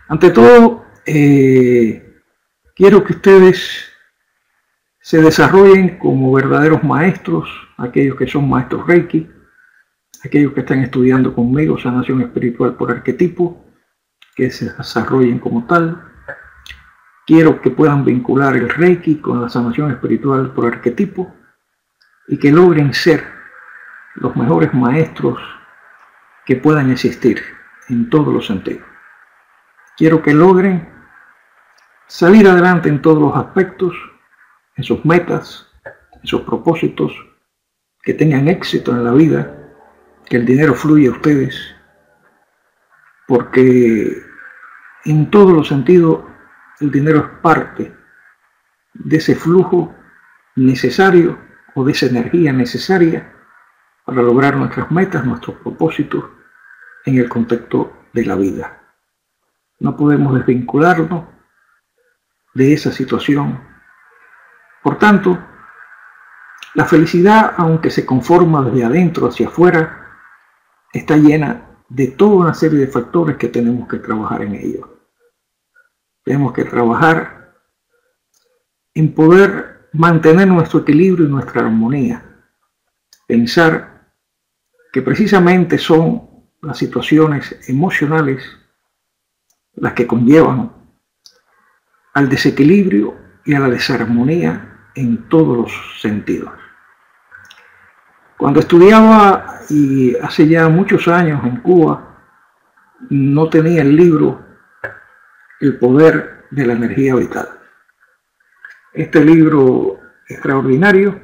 Ante todo, quiero que ustedes se desarrollen como verdaderos maestros, aquellos que son maestros Reiki, aquellos que están estudiando conmigo sanación espiritual por arquetipo, que se desarrollen como tal. Quiero que puedan vincular el Reiki con la sanación espiritual por arquetipo y que logren ser los mejores maestros que puedan existir en todos los sentidos. Quiero que logren salir adelante en todos los aspectos, en sus metas, en sus propósitos, que tengan éxito en la vida, que el dinero fluya a ustedes, porque en todos los sentidos el dinero es parte de ese flujo necesario o de esa energía necesaria para lograr nuestras metas, nuestros propósitos en el contexto de la vida. No podemos desvincularnos de esa situación. Por tanto, la felicidad, aunque se conforma desde adentro hacia afuera, está llena de toda una serie de factores que tenemos que trabajar en ello. Tenemos que trabajar en poder mantener nuestro equilibrio y nuestra armonía. Pensar que precisamente son las situaciones emocionales las que conllevan al desequilibrio y a la desarmonía en todos los sentidos. Cuando estudiaba, y hace ya muchos años en Cuba, no tenía el libro El poder de la energía vital. Este libro extraordinario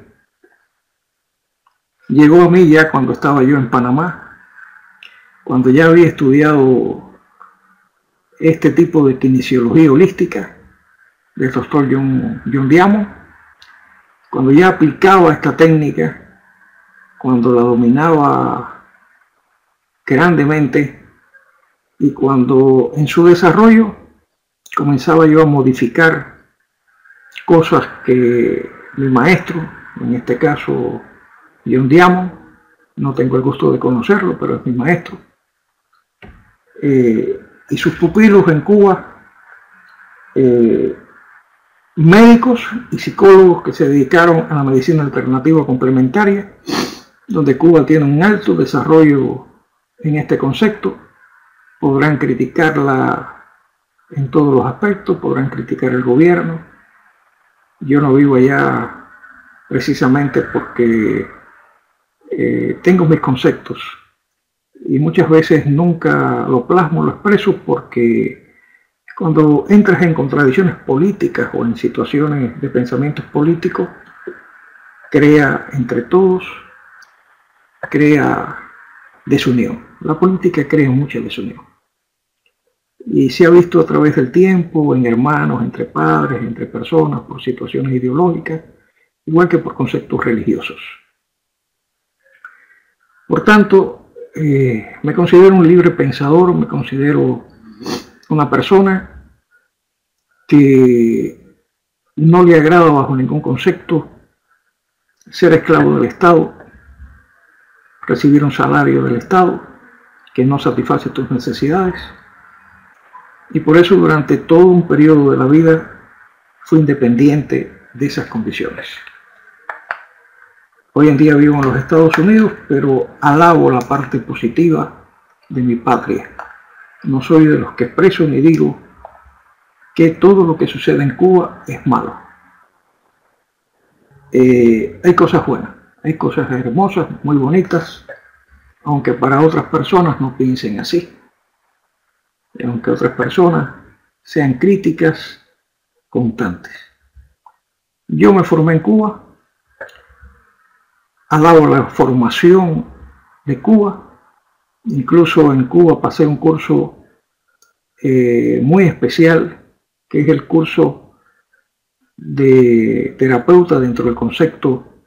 llegó a mí ya cuando estaba yo en Panamá, cuando ya había estudiado este tipo de kinesiología holística del doctor John Diamond, cuando ya aplicaba esta técnica, cuando la dominaba grandemente y cuando en su desarrollo comenzaba yo a modificar cosas que mi maestro, en este caso John Diamond, no tengo el gusto de conocerlo, pero es mi maestro, y sus pupilos en Cuba, médicos y psicólogos que se dedicaron a la medicina alternativa complementaria, donde Cuba tiene un alto desarrollo en este concepto. Podrán criticarla en todos los aspectos, podrán criticar el gobierno. Yo no vivo allá precisamente porque tengo mis conceptos y muchas veces nunca lo plasmo, lo expreso, porque cuando entras en contradicciones políticas o en situaciones de pensamientos políticos, crea entre todos, crea desunión. La política crea mucha desunión. Y se ha visto a través del tiempo, en hermanos, entre padres, entre personas, por situaciones ideológicas, igual que por conceptos religiosos. Por tanto, me considero un libre pensador, me considero una persona que no le agrada bajo ningún concepto ser esclavo del Estado, recibir un salario del Estado que no satisface tus necesidades. Y por eso durante todo un periodo de la vida fui independiente de esas condiciones. Hoy en día vivo en los Estados Unidos, pero alabo la parte positiva de mi patria. No soy de los que expreso ni digo que todo lo que sucede en Cuba es malo. Hay cosas buenas, hay cosas hermosas, muy bonitas, aunque para otras personas no piensen así. Aunque otras personas sean críticas constantes. Yo me formé en Cuba, alabo la formación de Cuba, incluso en Cuba pasé un curso muy especial, que es el curso de terapeuta dentro del concepto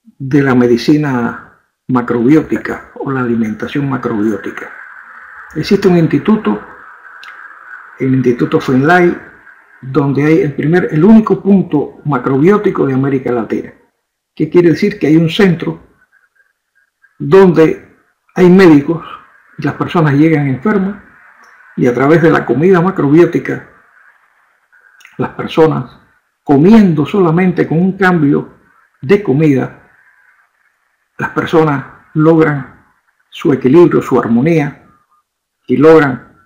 de la medicina macrobiótica o la alimentación macrobiótica. Existe un instituto, el Instituto Finlay, donde hay el único punto macrobiótico de América Latina. ¿Qué quiere decir? Que hay un centro donde hay médicos, las personas llegan enfermas Y a través de la comida macrobiótica, las personas comiendo solamente con un cambio de comida, las personas logran su equilibrio, su armonía, y logran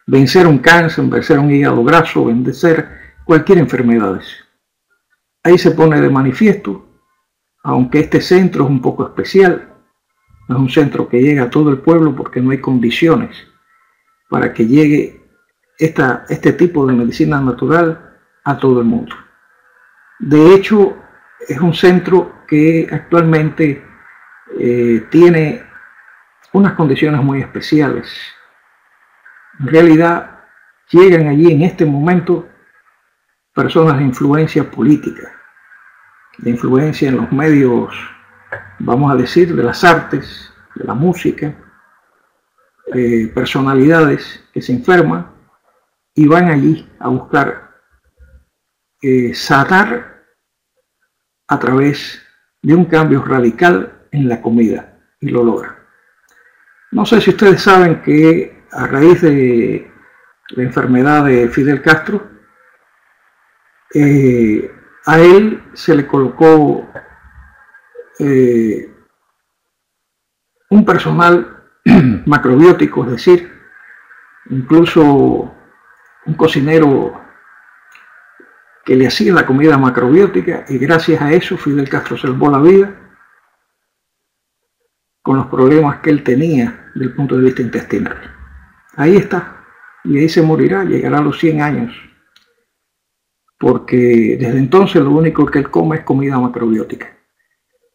vencer un cáncer, vencer un hígado graso, vencer cualquier enfermedad. Ahí se pone de manifiesto, aunque este centro es un poco especial, no es un centro que llega a todo el pueblo porque no hay condiciones para que llegue este tipo de medicina natural a todo el mundo. De hecho, es un centro que actualmente tiene unas condiciones muy especiales. En realidad, llegan allí en este momento personas de influencia política, de influencia en los medios, vamos a decir, de las artes, de la música, personalidades que se enferman y van allí a buscar sanar a través de un cambio radical en la comida, y lo logran. No sé si ustedes saben que a raíz de la enfermedad de Fidel Castro, a él se le colocó un personal macrobiótico, es decir, incluso un cocinero que le hacía la comida macrobiótica, y gracias a eso Fidel Castro salvó la vida con los problemas que él tenía desde el punto de vista intestinal. Ahí está, y ahí se morirá, llegará a los 100 años, porque desde entonces lo único que él come es comida macrobiótica.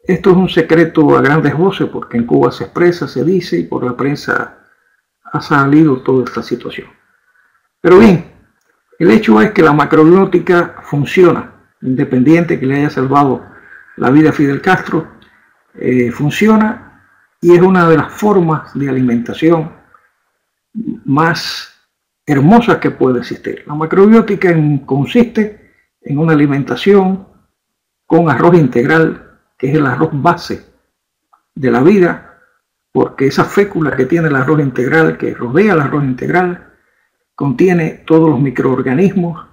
Esto es un secreto a grandes voces, porque en Cuba se expresa, se dice, y por la prensa ha salido toda esta situación. Pero bien, el hecho es que la macrobiótica funciona, independiente que le haya salvado la vida a Fidel Castro, funciona, y es una de las formas de alimentación más hermosas que puede existir. La macrobiótica consiste en una alimentación con arroz integral, que es el arroz base de la vida, porque esa fécula que tiene el arroz integral, que rodea el arroz integral, contiene todos los microorganismos,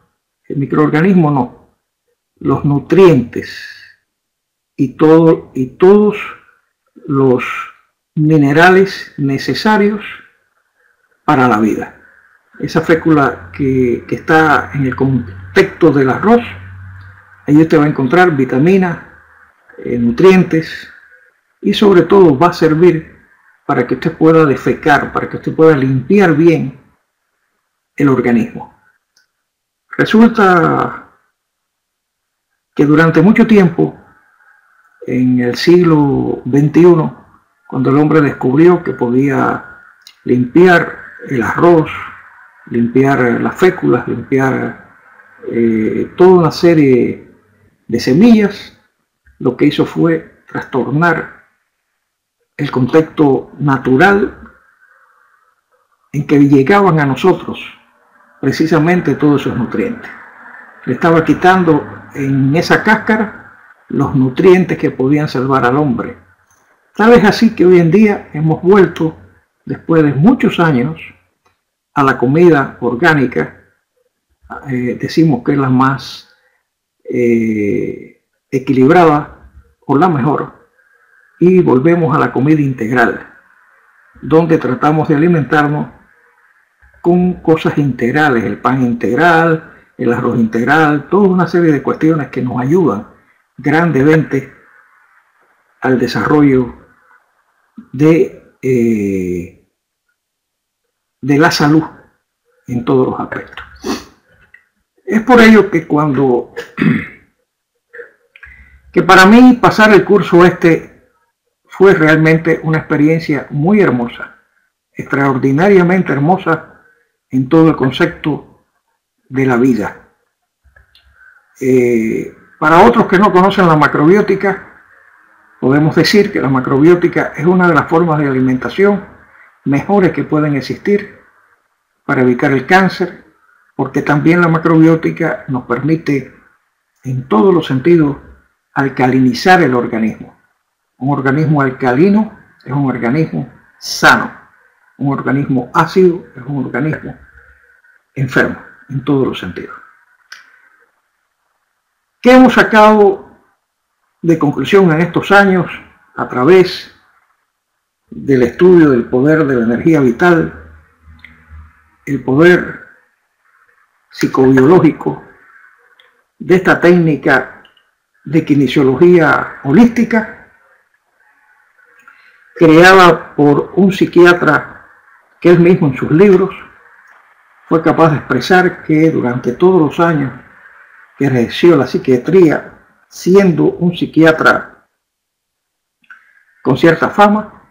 los nutrientes y todos los minerales necesarios para la vida. Esa fécula que está en el contexto del arroz, ahí usted va a encontrar vitaminas, nutrientes, y sobre todo va a servir para que usted pueda defecar, para que usted pueda limpiar bien el organismo. Resulta que durante mucho tiempo, en el siglo XXI, cuando el hombre descubrió que podía limpiar el arroz, limpiar las féculas, limpiar toda una serie de semillas, lo que hizo fue trastornar el contexto natural en que llegaban a nosotros precisamente todos esos nutrientes. Le estaba quitando en esa cáscara los nutrientes que podían salvar al hombre. Tal es así que hoy en día hemos vuelto, después de muchos años, a la comida orgánica. Decimos que es la más equilibrada o la mejor, y volvemos a la comida integral, donde tratamos de alimentarnos con cosas integrales, el pan integral, el arroz integral, toda una serie de cuestiones que nos ayudan grandemente al desarrollo de la salud en todos los aspectos. Es por ello que que para mí pasar el curso fue realmente una experiencia muy hermosa, extraordinariamente hermosa en todo el concepto de la vida. Para otros que no conocen la macrobiótica, podemos decir que la macrobiótica es una de las formas de alimentación mejores que pueden existir para evitar el cáncer, porque también la macrobiótica nos permite en todos los sentidos alcalinizar el organismo. Un organismo alcalino es un organismo sano. Un organismo ácido es un organismo enfermo en todos los sentidos. ¿Qué hemos sacado de conclusión en estos años a través del estudio del poder de la energía vital, el poder psicobiológico de esta técnica de kinesiología holística, creada por un psiquiatra que él mismo en sus libros fue capaz de expresar que durante todos los años que ejerció la psiquiatría, siendo un psiquiatra con cierta fama,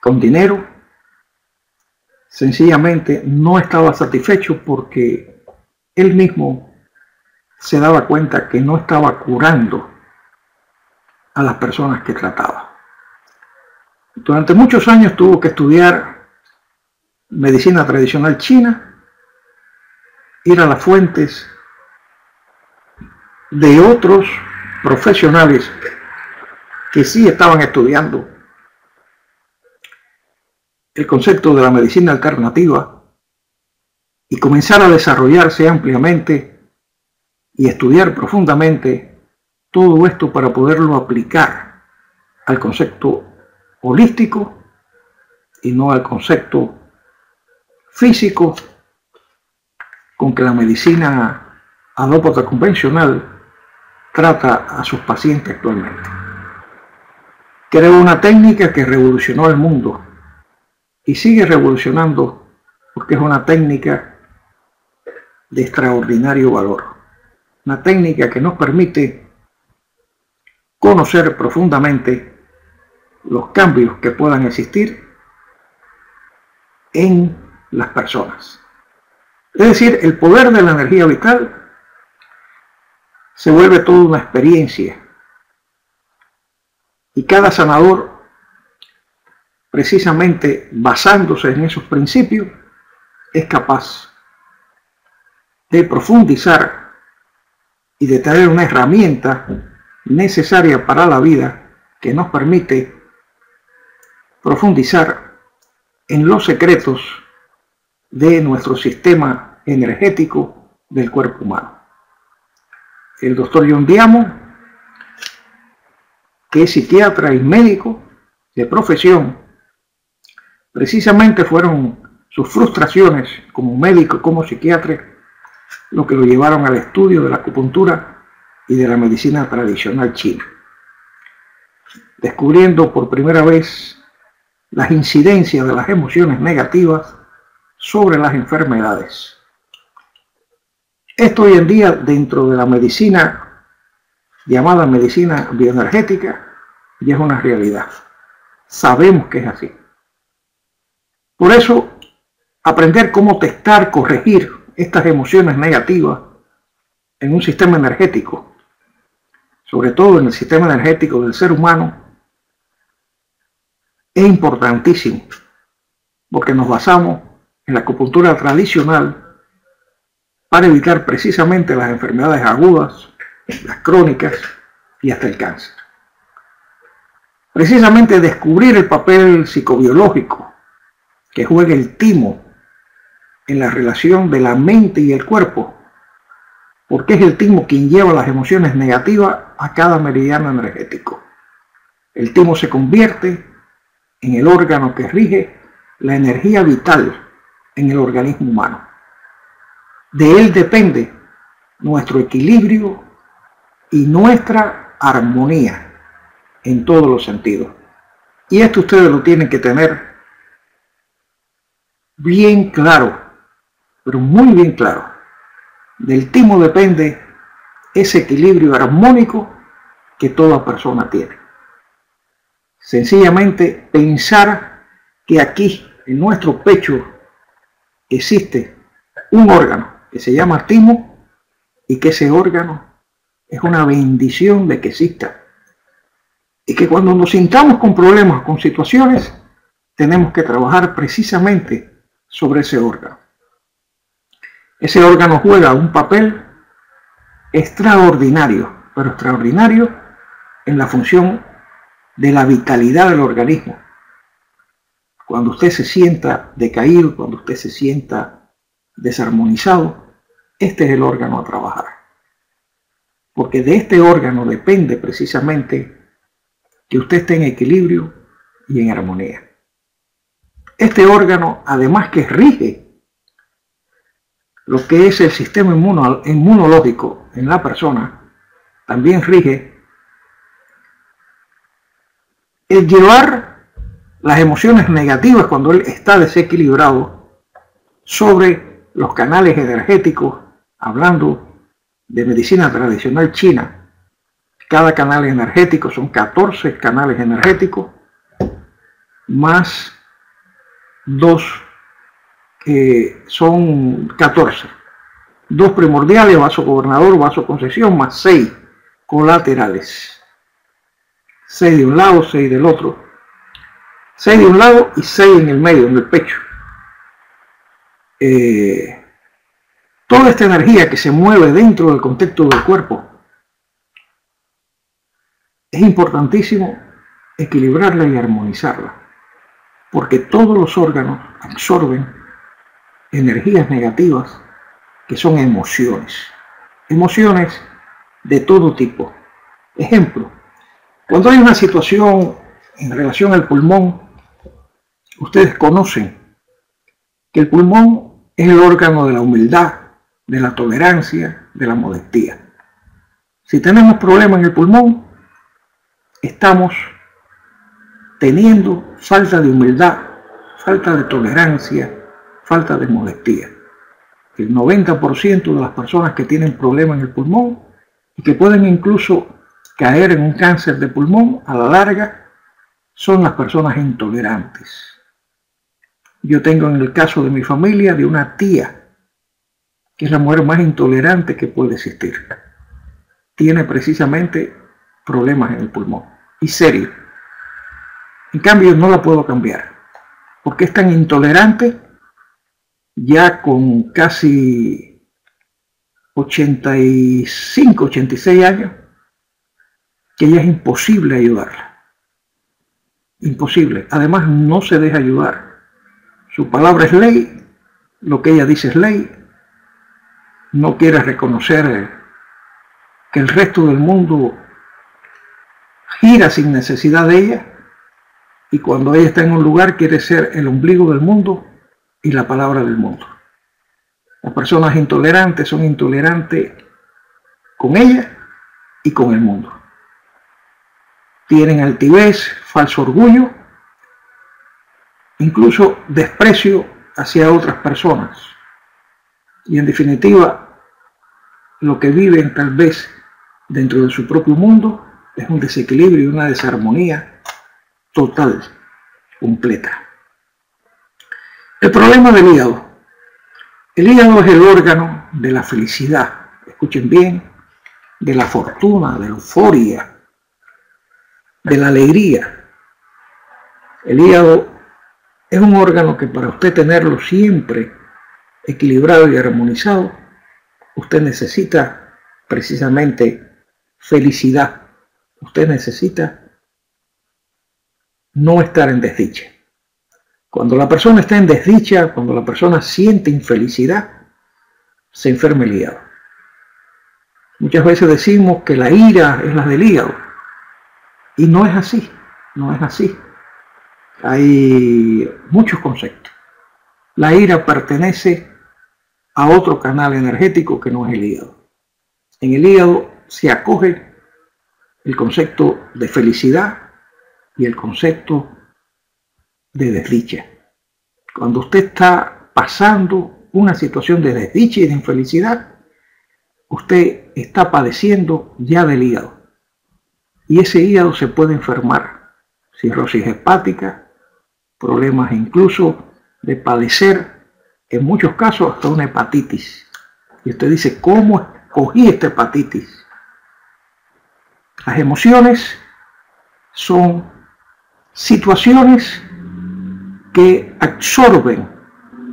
con dinero, sencillamente no estaba satisfecho porque él mismo se daba cuenta que no estaba curando a las personas que trataba. Durante muchos años tuvo que estudiar medicina tradicional china, ir a las fuentes de otros profesionales que sí estaban estudiando el concepto de la medicina alternativa y comenzar a desarrollarse ampliamente y estudiar profundamente todo esto para poderlo aplicar al concepto holístico y no al concepto físico con que la medicina alópata convencional trata a sus pacientes actualmente. Creó una técnica que revolucionó el mundo y sigue revolucionando porque es una técnica de extraordinario valor. Una técnica que nos permite conocer profundamente los cambios que puedan existir en las personas. Es decir, el poder de la energía vital se vuelve toda una experiencia y cada sanador, precisamente basándose en esos principios, es capaz de profundizar y de tener una herramienta necesaria para la vida que nos permite profundizar en los secretos de nuestro sistema energético del cuerpo humano. El doctor John Diamond, que es psiquiatra y médico de profesión, precisamente fueron sus frustraciones como médico, como psiquiatra, lo que lo llevaron al estudio de la acupuntura y de la medicina tradicional china, descubriendo por primera vez las incidencias de las emociones negativas sobre las enfermedades. Esto hoy en día dentro de la medicina llamada medicina bioenergética ya es una realidad. Sabemos que es así. Por eso, aprender cómo testar, corregir estas emociones negativas en un sistema energético, sobre todo en el sistema energético del ser humano, es importantísimo, porque nos basamos en la acupuntura tradicional para evitar precisamente las enfermedades agudas, las crónicas y hasta el cáncer. Precisamente descubrir el papel psicobiológico que juega el timo en la relación de la mente y el cuerpo, porque es el timo quien lleva las emociones negativas a cada meridiano energético. El timo se convierte en el órgano que rige la energía vital en el organismo humano. De él depende nuestro equilibrio y nuestra armonía en todos los sentidos. Y esto ustedes lo tienen que tener bien claro, pero muy bien claro. Del timo depende ese equilibrio armónico que toda persona tiene. Sencillamente pensar que aquí en nuestro pecho existe un órgano que se llama timo y que ese órgano es una bendición de que exista. Y que cuando nos sintamos con problemas, con situaciones, tenemos que trabajar precisamente sobre ese órgano. Ese órgano juega un papel extraordinario, pero extraordinario en la función de la vitalidad del organismo. Cuando usted se sienta decaído, cuando usted se sienta desarmonizado, este es el órgano a trabajar. Porque de este órgano depende precisamente que usted esté en equilibrio y en armonía. Este órgano, además que rige lo que es el sistema inmunológico en la persona, también rige el llevar las emociones negativas cuando él está desequilibrado sobre los canales energéticos, hablando de medicina tradicional china. Cada canal energético son 14 canales energéticos, más 2 que son 14. 2 primordiales, vaso gobernador, vaso concesión, más 6 colaterales. 6 de un lado, 6 del otro. 6 de un lado y 6 en el medio, en el pecho. Toda esta energía que se mueve dentro del contexto del cuerpo, es importantísimo equilibrarla y armonizarla, porque todos los órganos absorben energías negativas que son emociones de todo tipo. Ejemplo, cuando hay una situación en relación al pulmón, ustedes conocen que el pulmón es el órgano de la humildad, de la tolerancia, de la modestia. Si tenemos problemas en el pulmón, estamos teniendo falta de humildad, falta de tolerancia, falta de modestia. El 90% de las personas que tienen problemas en el pulmón y que pueden incluso caer en un cáncer de pulmón a la larga son las personas intolerantes. Yo tengo en el caso de mi familia de una tía que es la mujer más intolerante que puede existir. Tiene precisamente problemas en el pulmón y serio. En cambio no la puedo cambiar porque es tan intolerante, ya con casi 85, 86 años, que ya es imposible ayudarla. Imposible. Además no se deja ayudar. Su palabra es ley, lo que ella dice es ley. No quiere reconocer que el resto del mundo gira sin necesidad de ella, y cuando ella está en un lugar quiere ser el ombligo del mundo y la palabra del mundo. Las personas intolerantes son intolerantes con ella y con el mundo. Tienen altivez, falso orgullo, incluso desprecio hacia otras personas. Y en definitiva, lo que viven tal vez dentro de su propio mundo es un desequilibrio y una desarmonía total, completa. El problema del hígado. El hígado es el órgano de la felicidad, escuchen bien, de la fortuna, de la euforia, de la alegría. El hígado es un órgano que para usted tenerlo siempre equilibrado y armonizado, usted necesita precisamente felicidad. Usted necesita no estar en desdicha. Cuando la persona está en desdicha, cuando la persona siente infelicidad, se enferma el hígado. Muchas veces decimos que la ira es la del hígado. Y no es así, no es así. Hay muchos conceptos. La ira pertenece a otro canal energético que no es el hígado. En el hígado se acoge el concepto de felicidad y el concepto de desdicha. Cuando usted está pasando una situación de desdicha y de infelicidad, usted está padeciendo ya del hígado. Y ese hígado se puede enfermar. Cirrosis hepática, problemas incluso de padecer, en muchos casos hasta una hepatitis. Y usted dice, ¿cómo escogí esta hepatitis? Las emociones son situaciones que absorben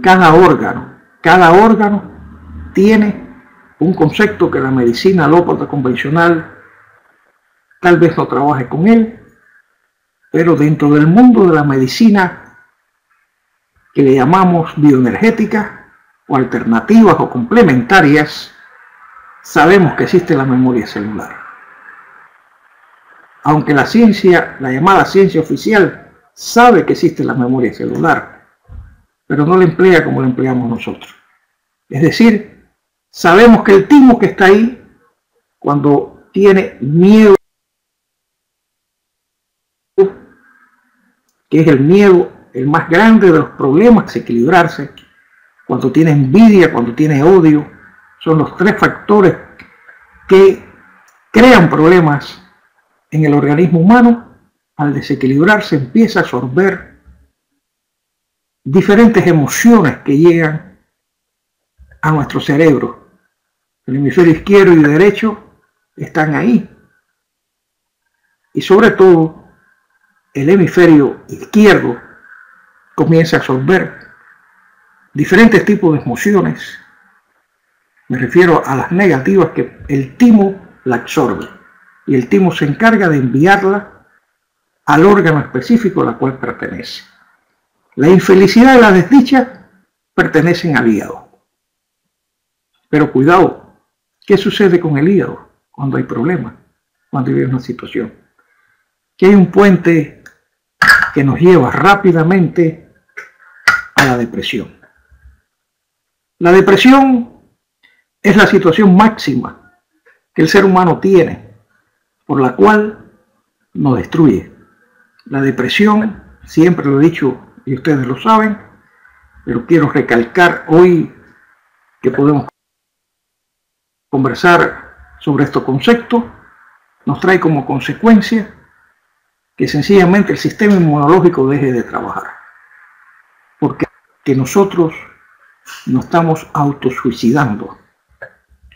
cada órgano. Cada órgano tiene un concepto que la medicina alópata convencional tal vez no trabaje con él, pero dentro del mundo de la medicina que le llamamos bioenergéticas o alternativas o complementarias, sabemos que existe la memoria celular. Aunque la ciencia, la llamada ciencia oficial, sabe que existe la memoria celular, pero no la emplea como la empleamos nosotros. Es decir, sabemos que el timo que está ahí, cuando tiene miedo, que es el miedo el más grande de los problemas, desequilibrarse, cuando tiene envidia, cuando tiene odio, son los tres factores que crean problemas en el organismo humano. Al desequilibrarse empieza a absorber diferentes emociones que llegan a nuestro cerebro. El hemisferio izquierdo y derecho están ahí. Y sobre todo, el hemisferio izquierdo comienza a absorber diferentes tipos de emociones. Me refiero a las negativas, que el timo la absorbe. Y el timo se encarga de enviarla al órgano específico al cual pertenece. La infelicidad y la desdicha pertenecen al hígado. Pero cuidado, ¿qué sucede con el hígado cuando hay problemas, cuando hay una situación? Que hay un puente que nos lleva rápidamente a la depresión. La depresión es la situación máxima que el ser humano tiene, por la cual nos destruye. La depresión, siempre lo he dicho y ustedes lo saben, pero quiero recalcar hoy que podemos conversar sobre estos conceptos, nos trae como consecuencia que sencillamente el sistema inmunológico deje de trabajar. Porque nosotros nos estamos autosuicidando.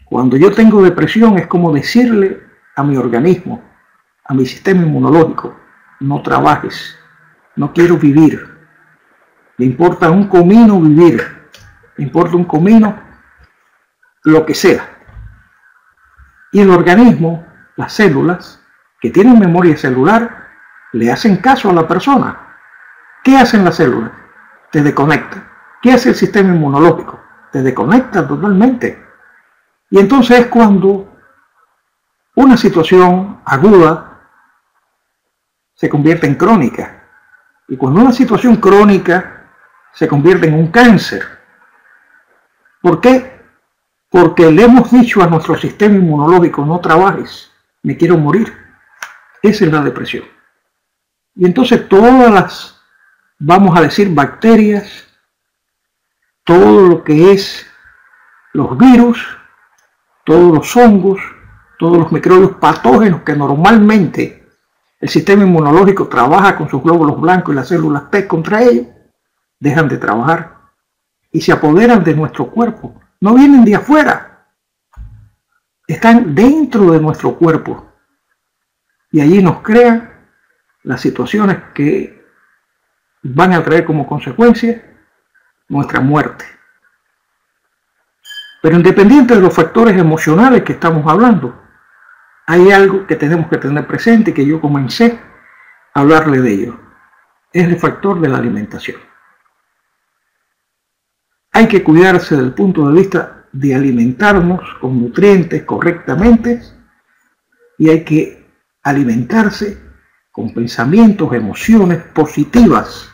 Cuando yo tengo depresión es como decirle a mi organismo, a mi sistema inmunológico, no trabajes, no quiero vivir. Me importa un comino vivir, me importa un comino lo que sea. Y el organismo, las células que tienen memoria celular, le hacen caso a la persona. ¿Qué hacen las células? Te desconectan. ¿Qué hace el sistema inmunológico? Te desconecta totalmente. Y entonces es cuando una situación aguda se convierte en crónica. Y cuando una situación crónica se convierte en un cáncer. ¿Por qué? Porque le hemos dicho a nuestro sistema inmunológico, no trabajes, me quiero morir. Esa es la depresión. Y entonces todas las, vamos a decir, bacterias, todo lo que es los virus, todos los hongos, todos los microbios patógenos que normalmente el sistema inmunológico trabaja con sus glóbulos blancos y las células T contra ellos, dejan de trabajar y se apoderan de nuestro cuerpo. No vienen de afuera, están dentro de nuestro cuerpo y allí nos crean las situaciones que van a traer como consecuencia nuestra muerte. Pero independiente de los factores emocionales que estamos hablando, hay algo que tenemos que tener presente, que yo comencé a hablarle de ello. Es el factor de la alimentación. Hay que cuidarse desde el punto de vista de alimentarnos con nutrientes correctamente y hay que alimentarse con pensamientos, emociones positivas.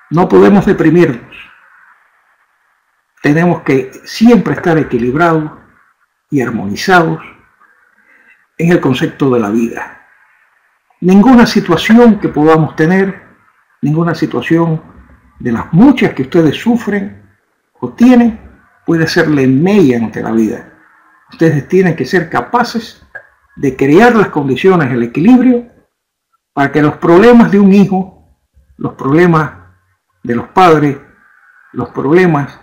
No podemos deprimirnos. Tenemos que siempre estar equilibrados y armonizados en el concepto de la vida. Ninguna situación que podamos tener, ninguna situación de las muchas que ustedes sufren o tienen, puede serle mella ante la vida. Ustedes tienen que ser capaces de crear las condiciones, el equilibrio, para que los problemas de un hijo, los problemas de los padres, los problemas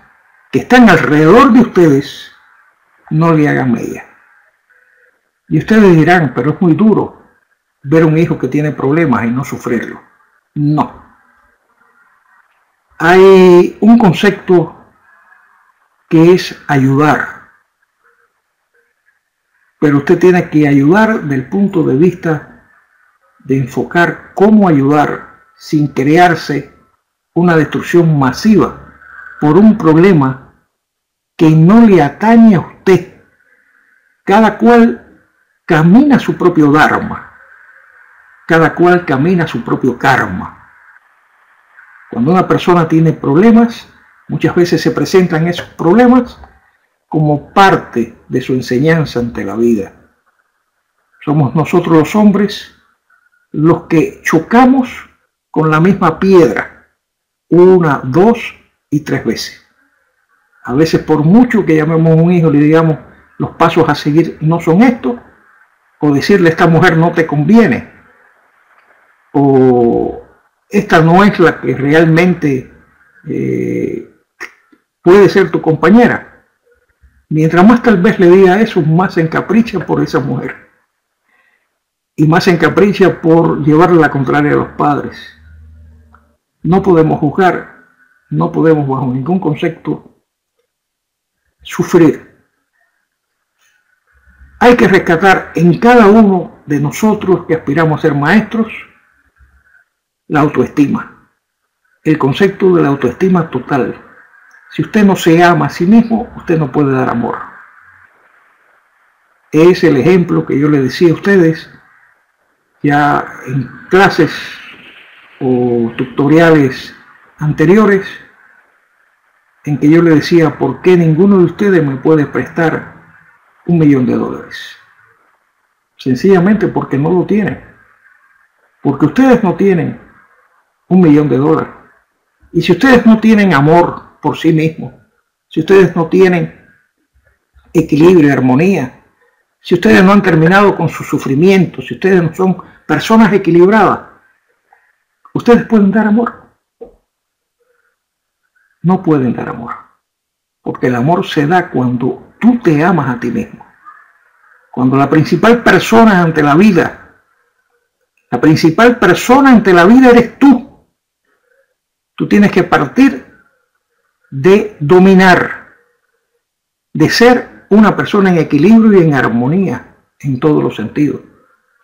que están alrededor de ustedes, no le hagan mella. Y ustedes dirán, pero es muy duro ver un hijo que tiene problemas y no sufrirlo. No. Hay un concepto que es ayudar. Pero usted tiene que ayudar desde el punto de vista de enfocar cómo ayudar sin crearse una destrucción masiva por un problema que no le atañe a usted. Cada cual camina su propio dharma, cada cual camina su propio karma. Cuando una persona tiene problemas, muchas veces se presentan esos problemas como parte de su enseñanza ante la vida. Somos nosotros los hombres los que chocamos con la misma piedra 1, 2 y 3 veces. A veces, por mucho que llamemos a un hijo y le digamos los pasos a seguir no son estos, o decirle esta mujer no te conviene, o esta no es la que realmente puede ser tu compañera. Mientras más tal vez le diga eso, más se encapricha por esa mujer. Y más se encapricha por llevarle la contraria a los padres. No podemos juzgar, no podemos bajo ningún concepto sufrir. Hay que rescatar en cada uno de nosotros que aspiramos a ser maestros la autoestima, el concepto de la autoestima total. Si usted no se ama a sí mismo, usted no puede dar amor. Es el ejemplo que yo le decía a ustedes ya en clases o tutoriales anteriores, en que yo le decía por qué ninguno de ustedes me puede prestar $1.000.000. Sencillamente porque no lo tienen. Porque ustedes no tienen $1.000.000. Y si ustedes no tienen amor por sí mismos, si ustedes no tienen equilibrio y armonía, si ustedes no han terminado con su sufrimiento, si ustedes no son personas equilibradas, ustedes pueden dar amor. No pueden dar amor. Porque el amor se da cuando tú te amas a ti mismo. Cuando la principal persona ante la vida, eres tú. Tú tienes que partir de dominar, de ser una persona en equilibrio y en armonía en todos los sentidos.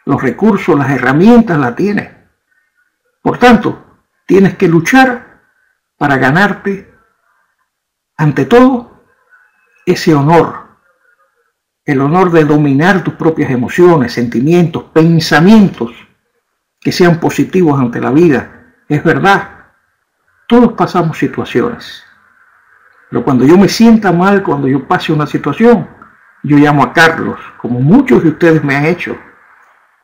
Los recursos, las herramientas las tienes. Por tanto, tienes que luchar para ganarte, ante todo, ese honor. El honor de dominar tus propias emociones, sentimientos, pensamientos que sean positivos ante la vida. Es verdad, todos pasamos situaciones. Pero cuando yo me sienta mal, cuando yo pase una situación, yo llamo a Carlos, como muchos de ustedes me han hecho.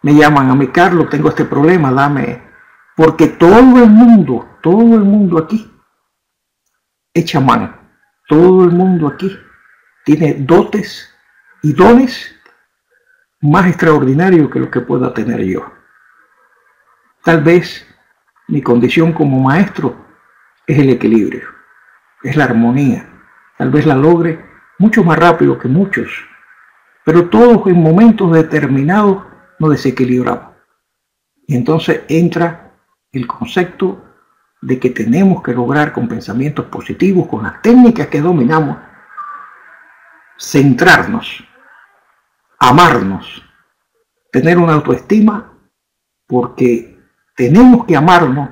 Me llaman a mí, Carlos, tengo este problema, dame. Porque todo el mundo aquí echa mano. Todo el mundo aquí tiene dotes y dones más extraordinarios que los que pueda tener yo. Tal vez mi condición como maestro es el equilibrio, es la armonía. Tal vez la logre mucho más rápido que muchos, pero todos en momentos determinados nos desequilibramos. Y entonces entra el concepto de que tenemos que lograr con pensamientos positivos, con las técnicas que dominamos, centrarnos, amarnos, tener una autoestima, porque tenemos que amarnos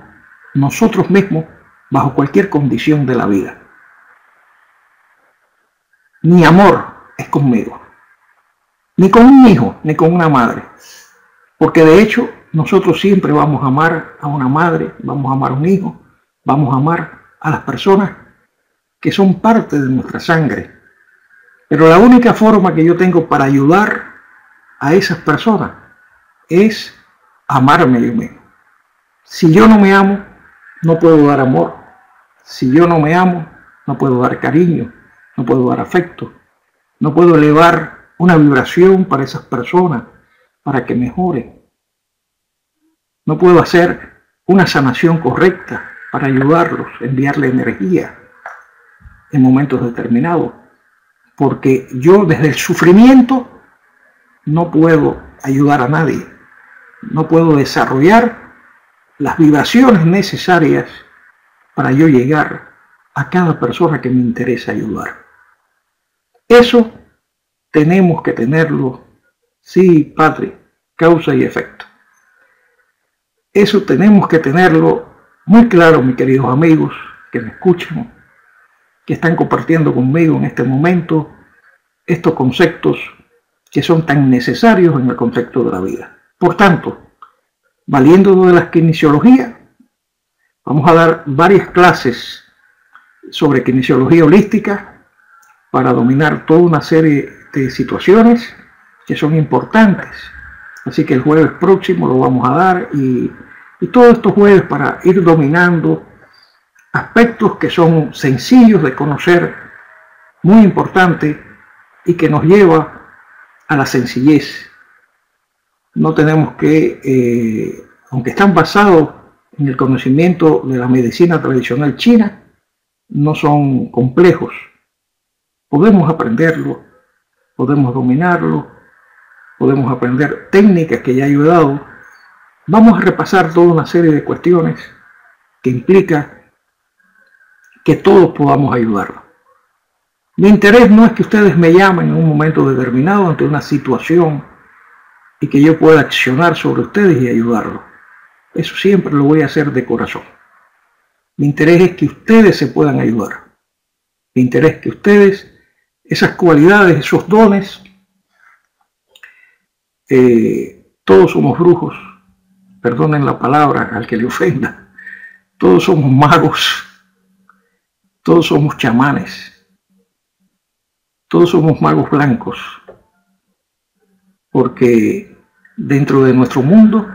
nosotros mismos bajo cualquier condición de la vida. Mi amor es conmigo, ni con un hijo, ni con una madre, porque de hecho nosotros siempre vamos a amar a una madre, vamos a amar a un hijo, vamos a amar a las personas que son parte de nuestra sangre. Pero la única forma que yo tengo para ayudar a esas personas es amarme yo mismo. Si yo no me amo, no puedo dar amor. Si yo no me amo, no puedo dar cariño, no puedo dar afecto, no puedo elevar una vibración para esas personas, para que mejoren. No puedo hacer una sanación correcta para ayudarlos, enviarle energía en momentos determinados. Porque yo desde el sufrimiento no puedo ayudar a nadie. No puedo desarrollar las vibraciones necesarias para yo llegar a cada persona que me interesa ayudar. Eso tenemos que tenerlo, sí, Padre, causa y efecto. Eso tenemos que tenerlo muy claro, mis queridos amigos que me escuchan, que están compartiendo conmigo en este momento estos conceptos que son tan necesarios en el contexto de la vida. Por tanto, valiéndonos de la kinesiología, vamos a dar varias clases sobre kinesiología holística para dominar toda una serie de situaciones que son importantes. Así que el jueves próximo lo vamos a dar y todos estos jueves para ir dominando aspectos que son sencillos de conocer, muy importantes y que nos lleva a la sencillez. No tenemos que, aunque están basados en el conocimiento de la medicina tradicional china, no son complejos. Podemos aprenderlo, podemos dominarlo, podemos aprender técnicas que ya he ayudado. Vamos a repasar toda una serie de cuestiones que implica que todos podamos ayudarlo. Mi interés no es que ustedes me llamen en un momento determinado ante una situación y que yo pueda accionar sobre ustedes y ayudarlos. Eso siempre lo voy a hacer de corazón. Mi interés es que ustedes se puedan ayudar. Mi interés es que ustedes, esas cualidades, esos dones, todos somos brujos, perdonen la palabra al que le ofenda, todos somos magos, todos somos chamanes, todos somos magos blancos, porque dentro de nuestro mundo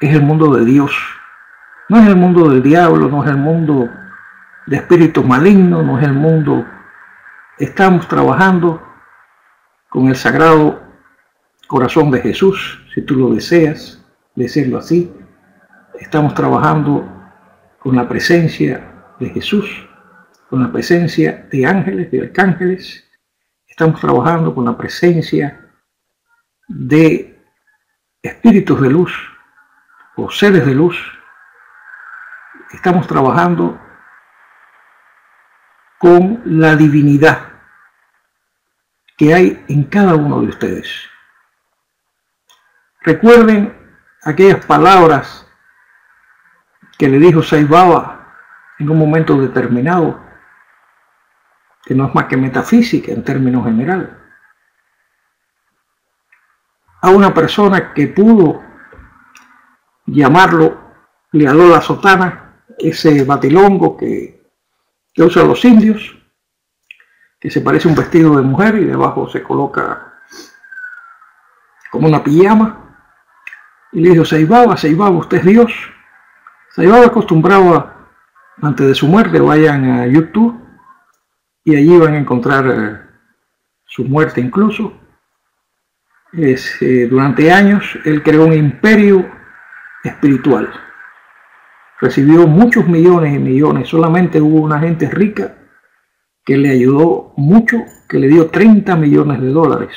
es el mundo de Dios, no es el mundo del diablo, no es el mundo de espíritus malignos, no es el mundo. Estamos trabajando con el sagrado corazón de Jesús, si tú lo deseas decirlo así. Estamos trabajando con la presencia de Jesús, con la presencia de ángeles, de arcángeles. Estamos trabajando con la presencia de espíritus de luz o seres de luz. Estamos trabajando con la divinidad que hay en cada uno de ustedes. Recuerden aquellas palabras que le dijo Sai Baba en un momento determinado, que no es más que metafísica en términos generales, a una persona que pudo llamarlo Lialola Sotana, ese batilongo que usan los indios, que se parece a un vestido de mujer y debajo se coloca como una pijama, y le dijo: Sai Baba, usted es Dios. Sai Baba acostumbraba, antes de su muerte, vayan a YouTube y allí van a encontrar su muerte incluso. Durante años él creó un imperio espiritual, recibió muchos millones y millones. Solamente hubo una gente rica que le ayudó mucho, que le dio 30 millones de dólares.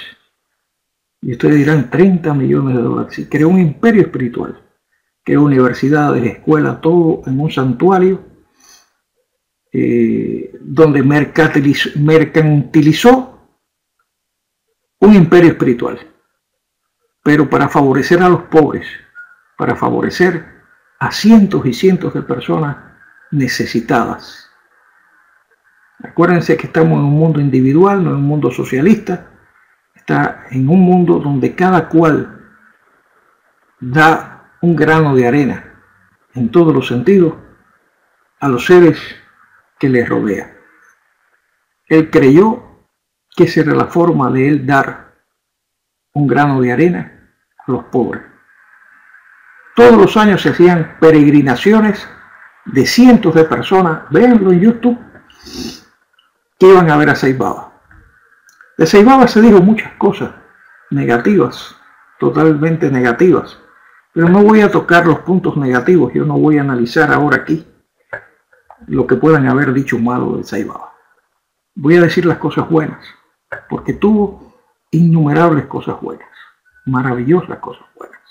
Y ustedes dirán, 30 millones de dólares. Sí, creó un imperio espiritual, creó universidades, escuelas, todo en un santuario, donde mercantilizó un imperio espiritual, pero para favorecer a los pobres, para favorecer a cientos y cientos de personas necesitadas. Acuérdense que estamos en un mundo individual, no en un mundo socialista. Está en un mundo donde cada cual da un grano de arena, en todos los sentidos, a los seres que les rodean. Él creyó que esa era la forma de él dar un grano de arena a los pobres. Todos los años se hacían peregrinaciones de cientos de personas, véanlo en YouTube, que iban a ver a Sai Baba. De Sai Baba se dijo muchas cosas negativas, totalmente negativas, pero no voy a tocar los puntos negativos. Yo no voy a analizar ahora aquí lo que puedan haber dicho malo de Sai Baba. Voy a decir las cosas buenas, porque tuvo innumerables cosas buenas, maravillosas cosas buenas.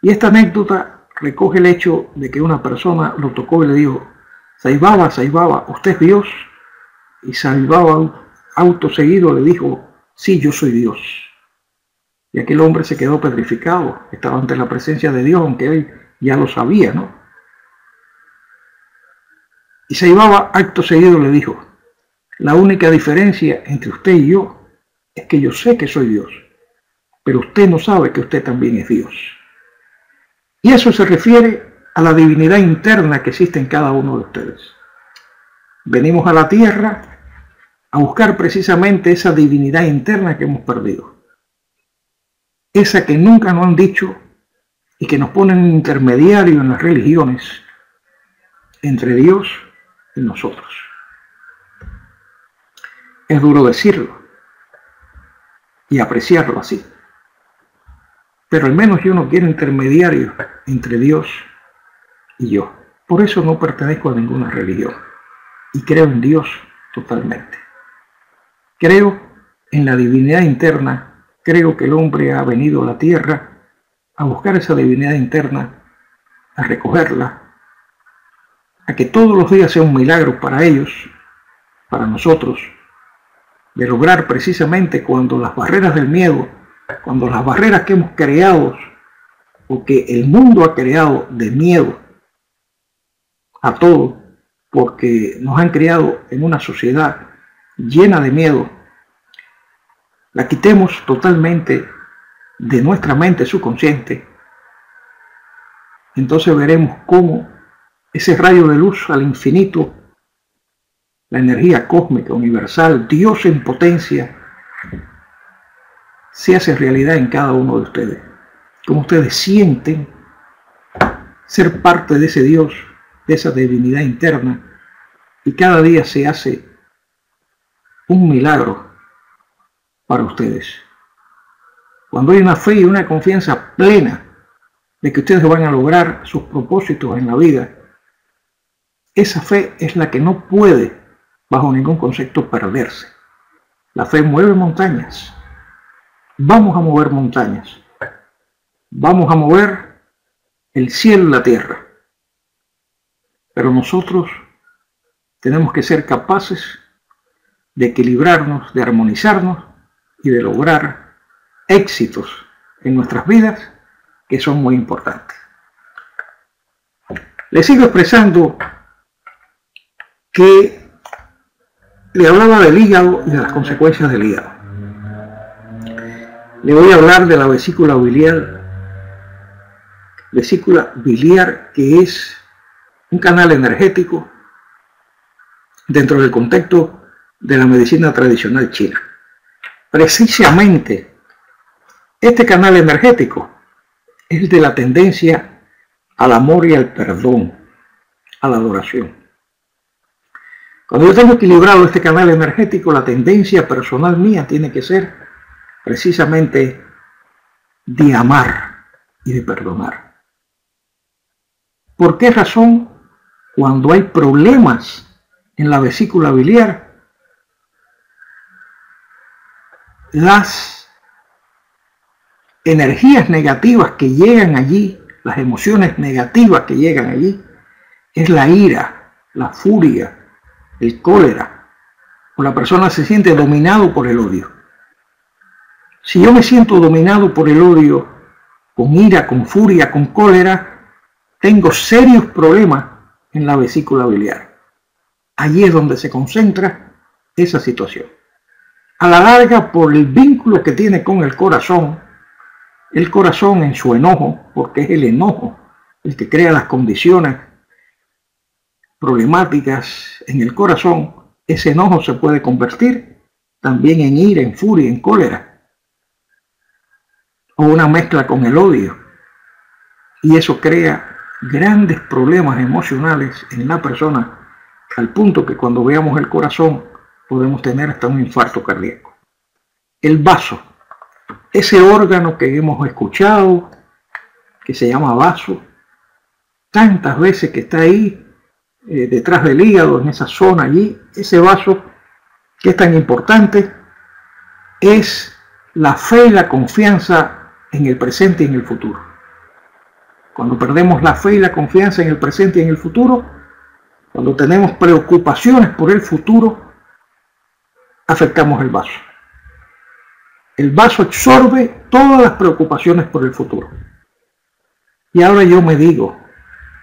Y esta anécdota recoge el hecho de que una persona lo tocó y le dijo: Sai Baba, ¿usted es Dios? Y Sai Baba, auto seguido, le dijo: sí, yo soy Dios. Y aquel hombre se quedó petrificado, estaba ante la presencia de Dios, aunque él ya lo sabía, ¿no? Y Saibaba acto seguido le dijo: la única diferencia entre usted y yo es que yo sé que soy Dios, pero usted no sabe que usted también es Dios. Y eso se refiere a la divinidad interna que existe en cada uno de ustedes. Venimos a la tierra a buscar precisamente esa divinidad interna que hemos perdido. Esa que nunca nos han dicho y que nos ponen un intermediario en las religiones entre Dios y nosotros. Es duro decirlo y apreciarlo así, pero al menos yo no quiero intermediarios entre Dios y yo. Por eso no pertenezco a ninguna religión y creo en Dios totalmente. Creo en la divinidad interna, creo que el hombre ha venido a la tierra a buscar esa divinidad interna, a recogerla, a que todos los días sea un milagro para ellos, para nosotros, de lograr precisamente cuando las barreras del miedo, cuando las barreras que hemos creado o que el mundo ha creado de miedo a todo, porque nos han criado en una sociedad llena de miedo, la quitemos totalmente de nuestra mente subconsciente, entonces veremos cómo ese rayo de luz al infinito, la energía cósmica universal, Dios en potencia, se hace realidad en cada uno de ustedes. Como ustedes sienten ser parte de ese Dios, de esa divinidad interna, y cada día se hace un milagro para ustedes. Cuando hay una fe y una confianza plena de que ustedes van a lograr sus propósitos en la vida, esa fe es la que no puede, bajo ningún concepto, perderse. La fe mueve montañas. Vamos a mover montañas. Vamos a mover el cielo y la tierra. Pero nosotros tenemos que ser capaces de equilibrarnos, de armonizarnos y de lograr éxitos en nuestras vidas que son muy importantes. Les sigo expresando que le hablaba del hígado y de las consecuencias del hígado. Le voy a hablar de la vesícula biliar, que es un canal energético dentro del contexto de la medicina tradicional china. Precisamente este canal energético es de la tendencia al amor y al perdón, a la adoración. Cuando yo tengo equilibrado este canal energético, la tendencia personal mía tiene que ser precisamente de amar y de perdonar. ¿Por qué razón? Cuando hay problemas en la vesícula biliar, las energías negativas que llegan allí, las emociones negativas que llegan allí, es la ira, la furia, el cólera, o la persona se siente dominado por el odio. Si yo me siento dominado por el odio, con ira, con furia, con cólera, tengo serios problemas en la vesícula biliar. Allí es donde se concentra esa situación. A la larga, por el vínculo que tiene con el corazón en su enojo, porque es el enojo el que crea las condiciones problemáticas en el corazón, ese enojo se puede convertir también en ira, en furia, en cólera, o una mezcla con el odio, y eso crea grandes problemas emocionales en la persona, al punto que cuando veamos el corazón podemos tener hasta un infarto cardíaco. El vaso, ese órgano que hemos escuchado, que se llama vaso, tantas veces que está ahí, detrás del hígado, en esa zona allí, ese vaso que es tan importante, es la fe y la confianza en el presente y en el futuro. Cuando perdemos la fe y la confianza en el presente y en el futuro, cuando tenemos preocupaciones por el futuro, afectamos el vaso. El vaso absorbe todas las preocupaciones por el futuro. Y ahora yo me digo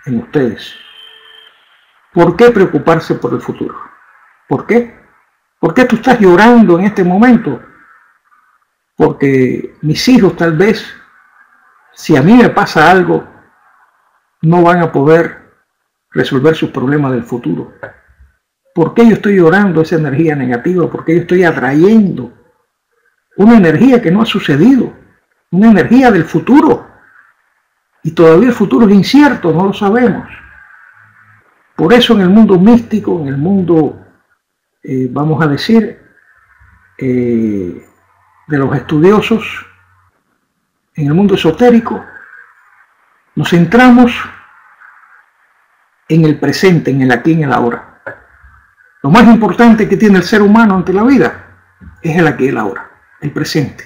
en ustedes, ¿Por qué preocuparse por el futuro? ¿Por qué? ¿Por qué tú estás llorando en este momento? Porque mis hijos tal vez, si a mí me pasa algo, no van a poder resolver sus problemas del futuro. ¿Por qué yo estoy llorando esa energía negativa? ¿Por qué yo estoy atrayendo una energía que no ha sucedido? Una energía del futuro. Y todavía el futuro es incierto, no lo sabemos. Por eso en el mundo místico, en el mundo, vamos a decir, de los estudiosos, en el mundo esotérico, nos centramos en el presente, en el aquí y en el ahora. Lo más importante que tiene el ser humano ante la vida es el aquí y el ahora, el presente.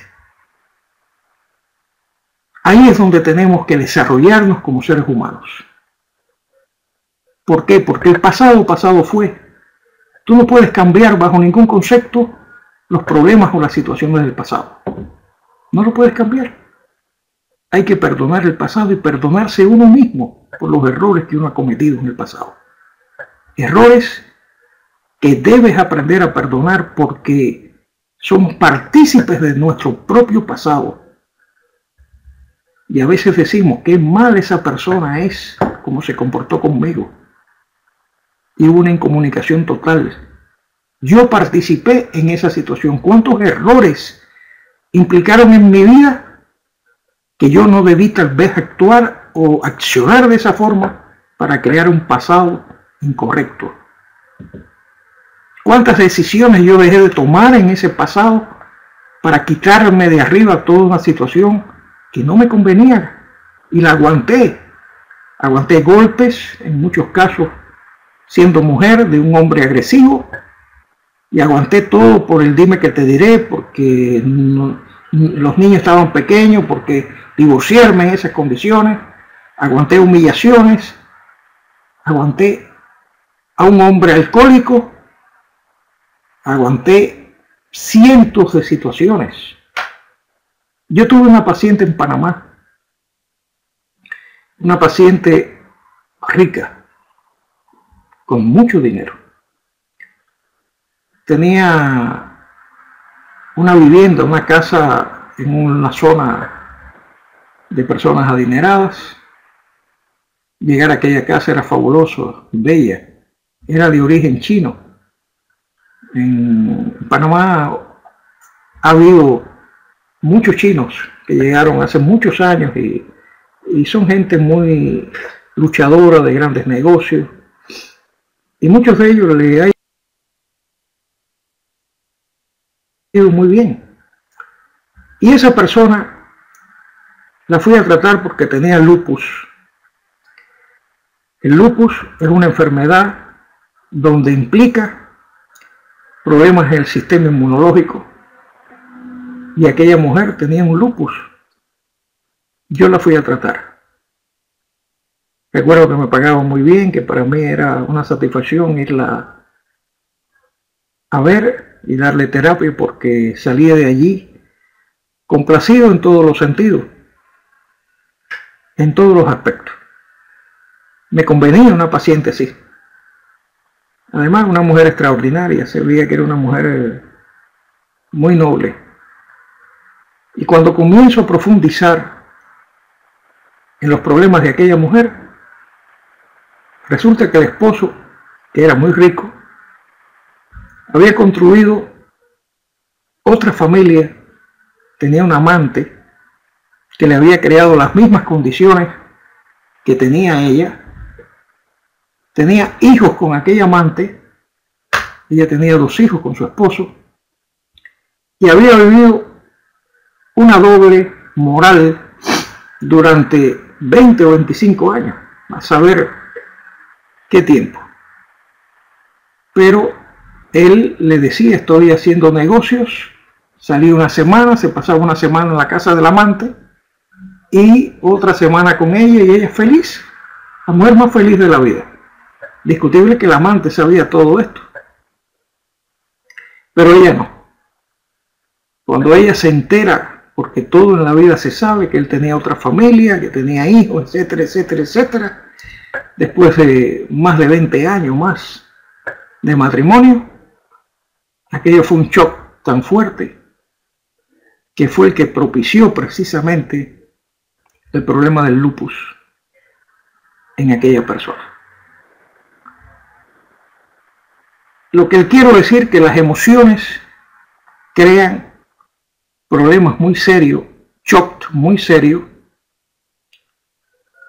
Ahí es donde tenemos que desarrollarnos como seres humanos. ¿Por qué? Porque el pasado fue. Tú no puedes cambiar bajo ningún concepto los problemas o las situaciones del pasado. No lo puedes cambiar. Hay que perdonar el pasado y perdonarse uno mismo por los errores que uno ha cometido en el pasado. Errores que debes aprender a perdonar porque somos partícipes de nuestro propio pasado. Y a veces decimos qué mal esa persona es, cómo se comportó conmigo. Y hubo una incomunicación total. Yo participé en esa situación. ¿Cuántos errores implicaron en mi vida que yo no debí tal vez actuar o accionar de esa forma para crear un pasado incorrecto? ¿Cuántas decisiones yo dejé de tomar en ese pasado para quitarme de arriba toda una situación que no me convenía? Y la aguanté. Aguanté golpes, en muchos casos siendo mujer, de un hombre agresivo, y aguanté todo por el dime que te diré, porque los niños estaban pequeños, porque divorciarme en esas condiciones, aguanté humillaciones, aguanté a un hombre alcohólico, aguanté cientos de situaciones. Yo tuve una paciente en Panamá, una paciente rica, con mucho dinero. Tenía una vivienda, una casa en una zona de personas adineradas. Llegar a aquella casa era fabuloso, bella. Era de origen chino. En Panamá ha habido muchos chinos que llegaron hace muchos años y son gente muy luchadora de grandes negocios. Y muchos de ellos le ha ido muy bien. Y esa persona la fui a tratar porque tenía lupus. El lupus es una enfermedad donde implica problemas en el sistema inmunológico. Y aquella mujer tenía un lupus. Yo la fui a tratar. Recuerdo que me pagaban muy bien, que para mí era una satisfacción irla a ver y darle terapia porque salía de allí complacido en todos los sentidos, en todos los aspectos. Me convenía una paciente así. Además, una mujer extraordinaria, se veía que era una mujer muy noble. Y cuando comienzo a profundizar en los problemas de aquella mujer, resulta que el esposo, que era muy rico, había construido otra familia, tenía un amante que le había creado las mismas condiciones que tenía ella, tenía hijos con aquella amante, ella tenía 2 hijos con su esposo, y había vivido una doble moral durante 20 o 25 años, a saber qué tiempo. Pero él le decía, estoy haciendo negocios, salí una semana, se pasaba una semana en la casa del amante y otra semana con ella y ella feliz, la mujer más feliz de la vida. Discutible que el amante sabía todo esto, pero ella no. Cuando ella se entera, porque todo en la vida se sabe, que él tenía otra familia, que tenía hijos, etcétera, etcétera, etcétera, después de más de 20 años más de matrimonio, aquello fue un shock tan fuerte que fue el que propició precisamente el problema del lupus en aquella persona. Lo que quiero decir que las emociones crean problemas muy serios, shock muy serios,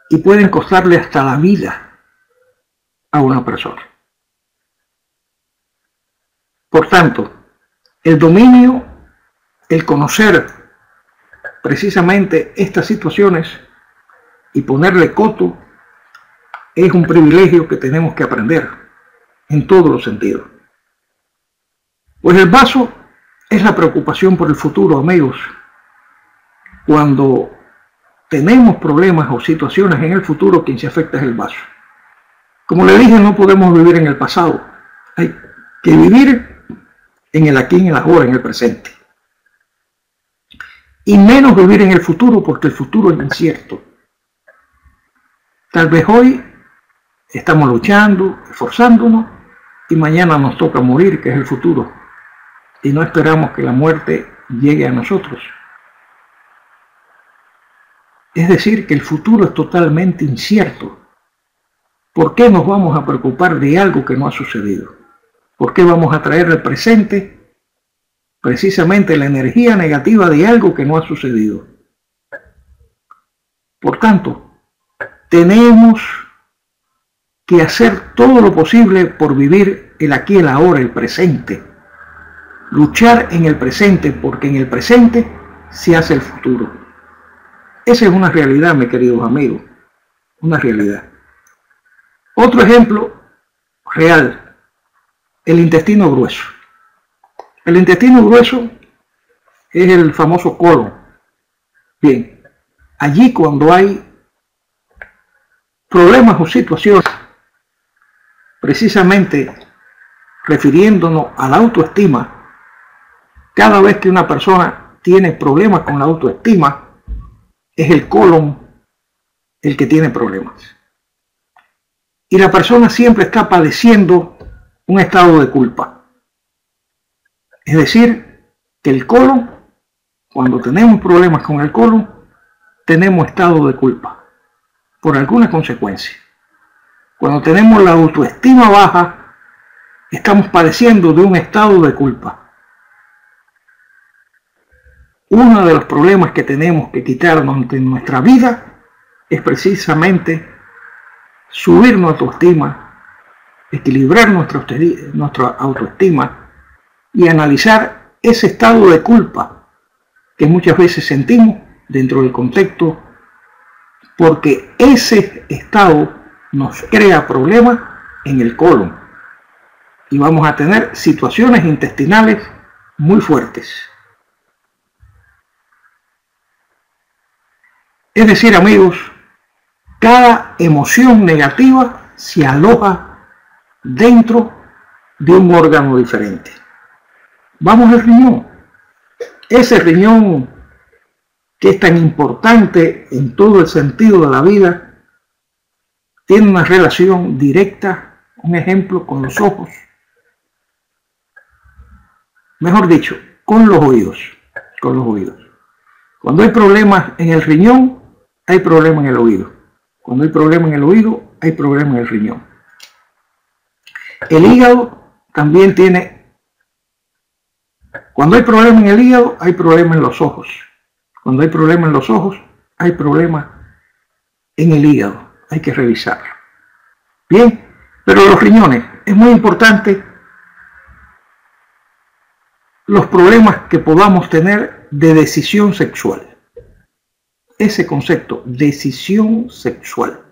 y pueden costarle hasta la vida a una persona. Por tanto, el dominio, el conocer precisamente estas situaciones y ponerle coto es un privilegio que tenemos que aprender en todos los sentidos. Pues el vaso es la preocupación por el futuro, amigos. Cuando tenemos problemas o situaciones en el futuro, quien se afecta es el vaso. Como le dije, no podemos vivir en el pasado. Hay que vivir en el aquí, en el ahora, en el presente. Y menos vivir en el futuro, porque el futuro es incierto. Tal vez hoy estamos luchando, esforzándonos, y mañana nos toca morir, que es el futuro. Y no esperamos que la muerte llegue a nosotros. Es decir, que el futuro es totalmente incierto. ¿Por qué nos vamos a preocupar de algo que no ha sucedido? ¿Por qué vamos a traer al presente precisamente la energía negativa de algo que no ha sucedido? Por tanto, tenemos que hacer todo lo posible por vivir el aquí, el ahora, el presente. Luchar en el presente, porque en el presente se hace el futuro. Esa es una realidad, mis queridos amigos, una realidad. Otro ejemplo real, el intestino grueso. El intestino grueso es el famoso colon. Bien, allí cuando hay problemas o situaciones, precisamente refiriéndonos a la autoestima, cada vez que una persona tiene problemas con la autoestima, es el colon el que tiene problemas. Y la persona siempre está padeciendo un estado de culpa. Es decir, que el colon, cuando tenemos problemas con el colon, tenemos estado de culpa por alguna consecuencia. Cuando tenemos la autoestima baja, estamos padeciendo de un estado de culpa. Uno de los problemas que tenemos que quitarnos de nuestra vida es precisamente subir nuestra autoestima, equilibrar nuestra autoestima y analizar ese estado de culpa que muchas veces sentimos dentro del contexto, porque ese estado nos crea problemas en el colon y vamos a tener situaciones intestinales muy fuertes. Es decir, amigos, cada emoción negativa se aloja dentro de un órgano diferente. Vamos al riñón. Ese riñón que es tan importante en todo el sentido de la vida, tiene una relación directa, un ejemplo, con los ojos. Mejor dicho, con los oídos. Con los oídos. Cuando hay problemas en el riñón, hay problema en el oído. Cuando hay problema en el oído, hay problema en el riñón. El hígado también tiene... Cuando hay problema en el hígado, hay problema en los ojos. Cuando hay problema en los ojos, hay problema en el hígado. Hay que revisarlo. Bien, pero los riñones, es muy importante los problemas que podamos tener de decisión sexual. Ese concepto, decisión sexual.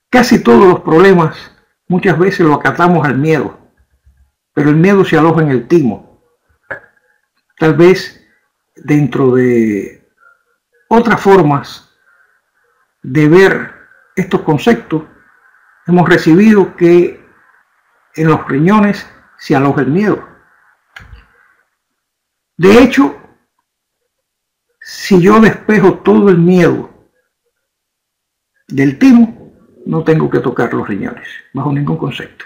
Casi todos los problemas muchas veces lo acatamos al miedo, pero el miedo se aloja en el timo. Tal vez dentro de otras formas de ver estos conceptos, hemos recibido que en los riñones se aloja el miedo. De hecho, si yo despejo todo el miedo del timo, no tengo que tocar los riñones, bajo ningún concepto.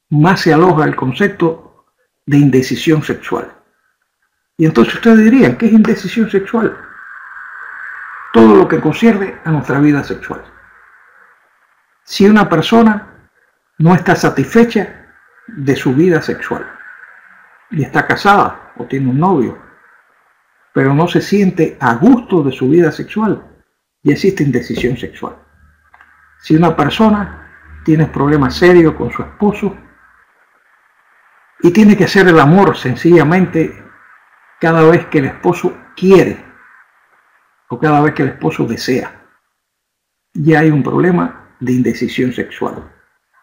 Más se aloja el concepto de indecisión sexual. Y entonces ustedes dirían, ¿qué es indecisión sexual? Todo lo que concierne a nuestra vida sexual. Si una persona no está satisfecha de su vida sexual y está casada o tiene un novio, pero no se siente a gusto de su vida sexual, y existe indecisión sexual. Si una persona tiene problemas serios con su esposo y tiene que hacer el amor sencillamente cada vez que el esposo quiere o cada vez que el esposo desea, ya hay un problema de indecisión sexual.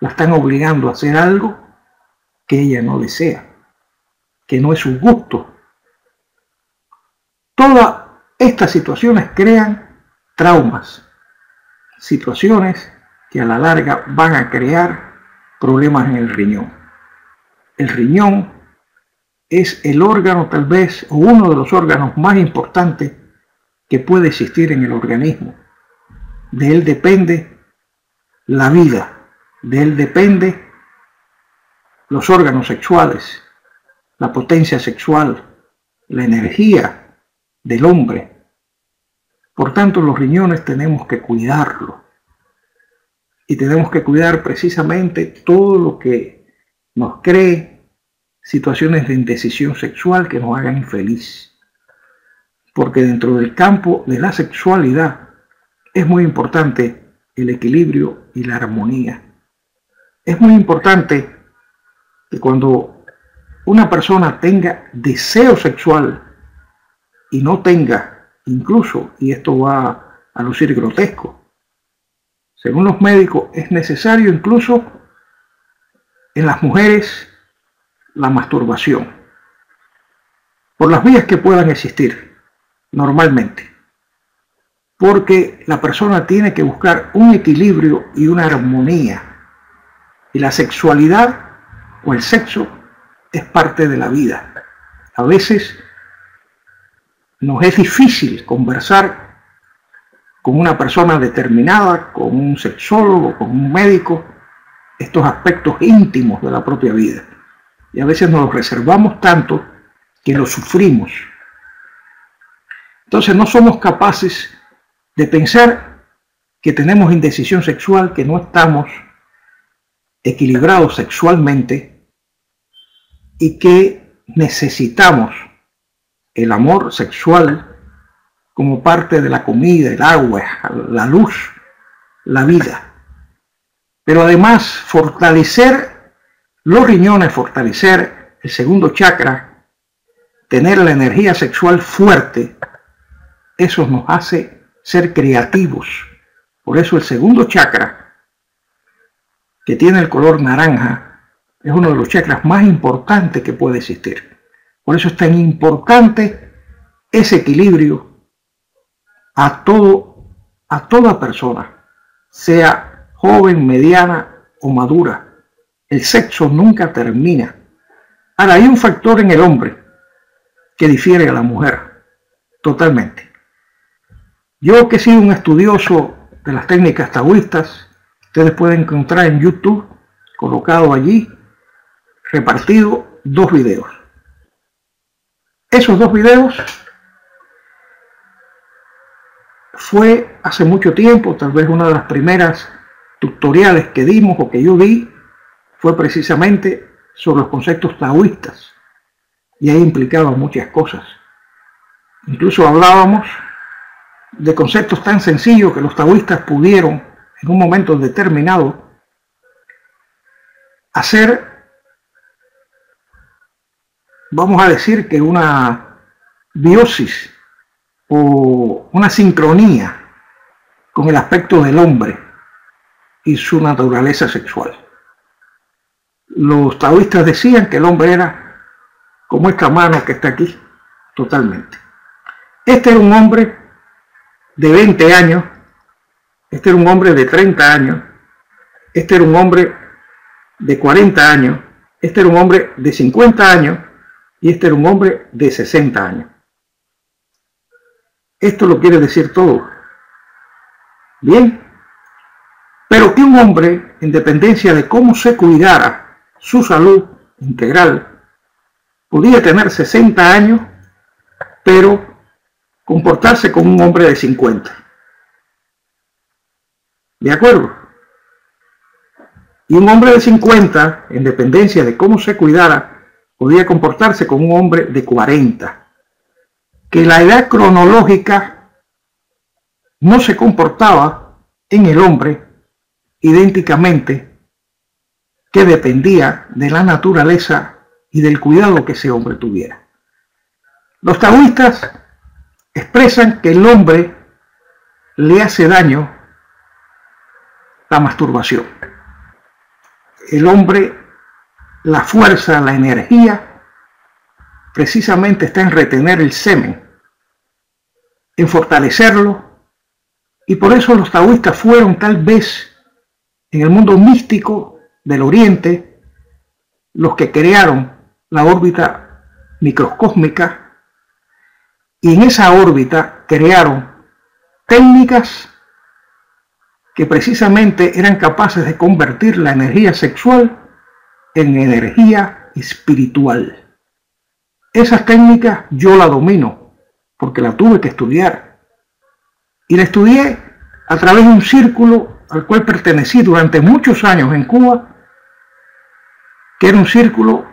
La están obligando a hacer algo que ella no desea, que no es su gusto. Todas estas situaciones crean traumas, situaciones que a la larga van a crear problemas en el riñón. El riñón es el órgano tal vez, o uno de los órganos más importantes que puede existir en el organismo. De él depende la vida, de él depende los órganos sexuales, la potencia sexual, la energía del hombre. Por tanto, los riñones tenemos que cuidarlos. Y tenemos que cuidar precisamente todo lo que nos cree situaciones de indecisión sexual que nos hagan infeliz. Porque dentro del campo de la sexualidad es muy importante el equilibrio y la armonía. Es muy importante que cuando una persona tenga deseo sexual y no tenga, incluso, y esto va a lucir grotesco, según los médicos es necesario incluso en las mujeres la masturbación, por las vías que puedan existir normalmente, porque la persona tiene que buscar un equilibrio y una armonía, y la sexualidad o el sexo es parte de la vida. A veces nos es difícil conversar con una persona determinada, con un sexólogo, con un médico, estos aspectos íntimos de la propia vida. Y a veces nos los reservamos tanto que lo sufrimos. Entonces no somos capaces de pensar que tenemos indecisión sexual, que no estamos equilibrados sexualmente y que necesitamos el amor sexual como parte de la comida, el agua, la luz, la vida. Pero además fortalecer los riñones, fortalecer el segundo chakra, tener la energía sexual fuerte, eso nos hace ser creativos. Por eso el segundo chakra, que tiene el color naranja, es uno de los chakras más importantes que puede existir. Por eso es tan importante ese equilibrio a toda persona, sea joven, mediana o madura. El sexo nunca termina. Ahora, hay un factor en el hombre que difiere a la mujer totalmente. Yo, que he sido un estudioso de las técnicas taoístas, ustedes pueden encontrar en YouTube, colocado allí, repartido, 2 videos. Esos 2 videos fue hace mucho tiempo, tal vez una de las primeras tutoriales que dimos o que yo di fue precisamente sobre los conceptos taoístas, y ahí implicaba muchas cosas. Incluso hablábamos de conceptos tan sencillos que los taoístas pudieron en un momento determinado hacer, vamos a decir que una biosis o una sincronía con el aspecto del hombre y su naturaleza sexual. Los taoístas decían que el hombre era como esta mano que está aquí, totalmente. Este era un hombre de 20 años, este era un hombre de 30 años, este era un hombre de 40 años, este era un hombre de 50 años y este era un hombre de 60 años. Esto lo quiere decir todo. Bien, pero que un hombre, en dependencia de cómo se cuidara su salud integral, podía tener 60 años, pero comportarse como un hombre de 50. ¿De acuerdo? Y un hombre de 50, en dependencia de cómo se cuidara, podía comportarse como un hombre de 40. Que la edad cronológica no se comportaba en el hombre idénticamente, que dependía de la naturaleza y del cuidado que ese hombre tuviera. Los taoístas expresan que el hombre le hace daño la masturbación. El hombre, la fuerza, la energía, precisamente está en retener el semen, en fortalecerlo, y por eso los taoístas fueron tal vez en el mundo místico del Oriente los que crearon la órbita microcósmica, y en esa órbita crearon técnicas que precisamente eran capaces de convertir la energía sexual en energía espiritual. Esas técnicas yo la domino porque la tuve que estudiar, y la estudié a través de un círculo al cual pertenecí durante muchos años en Cuba, que era un círculo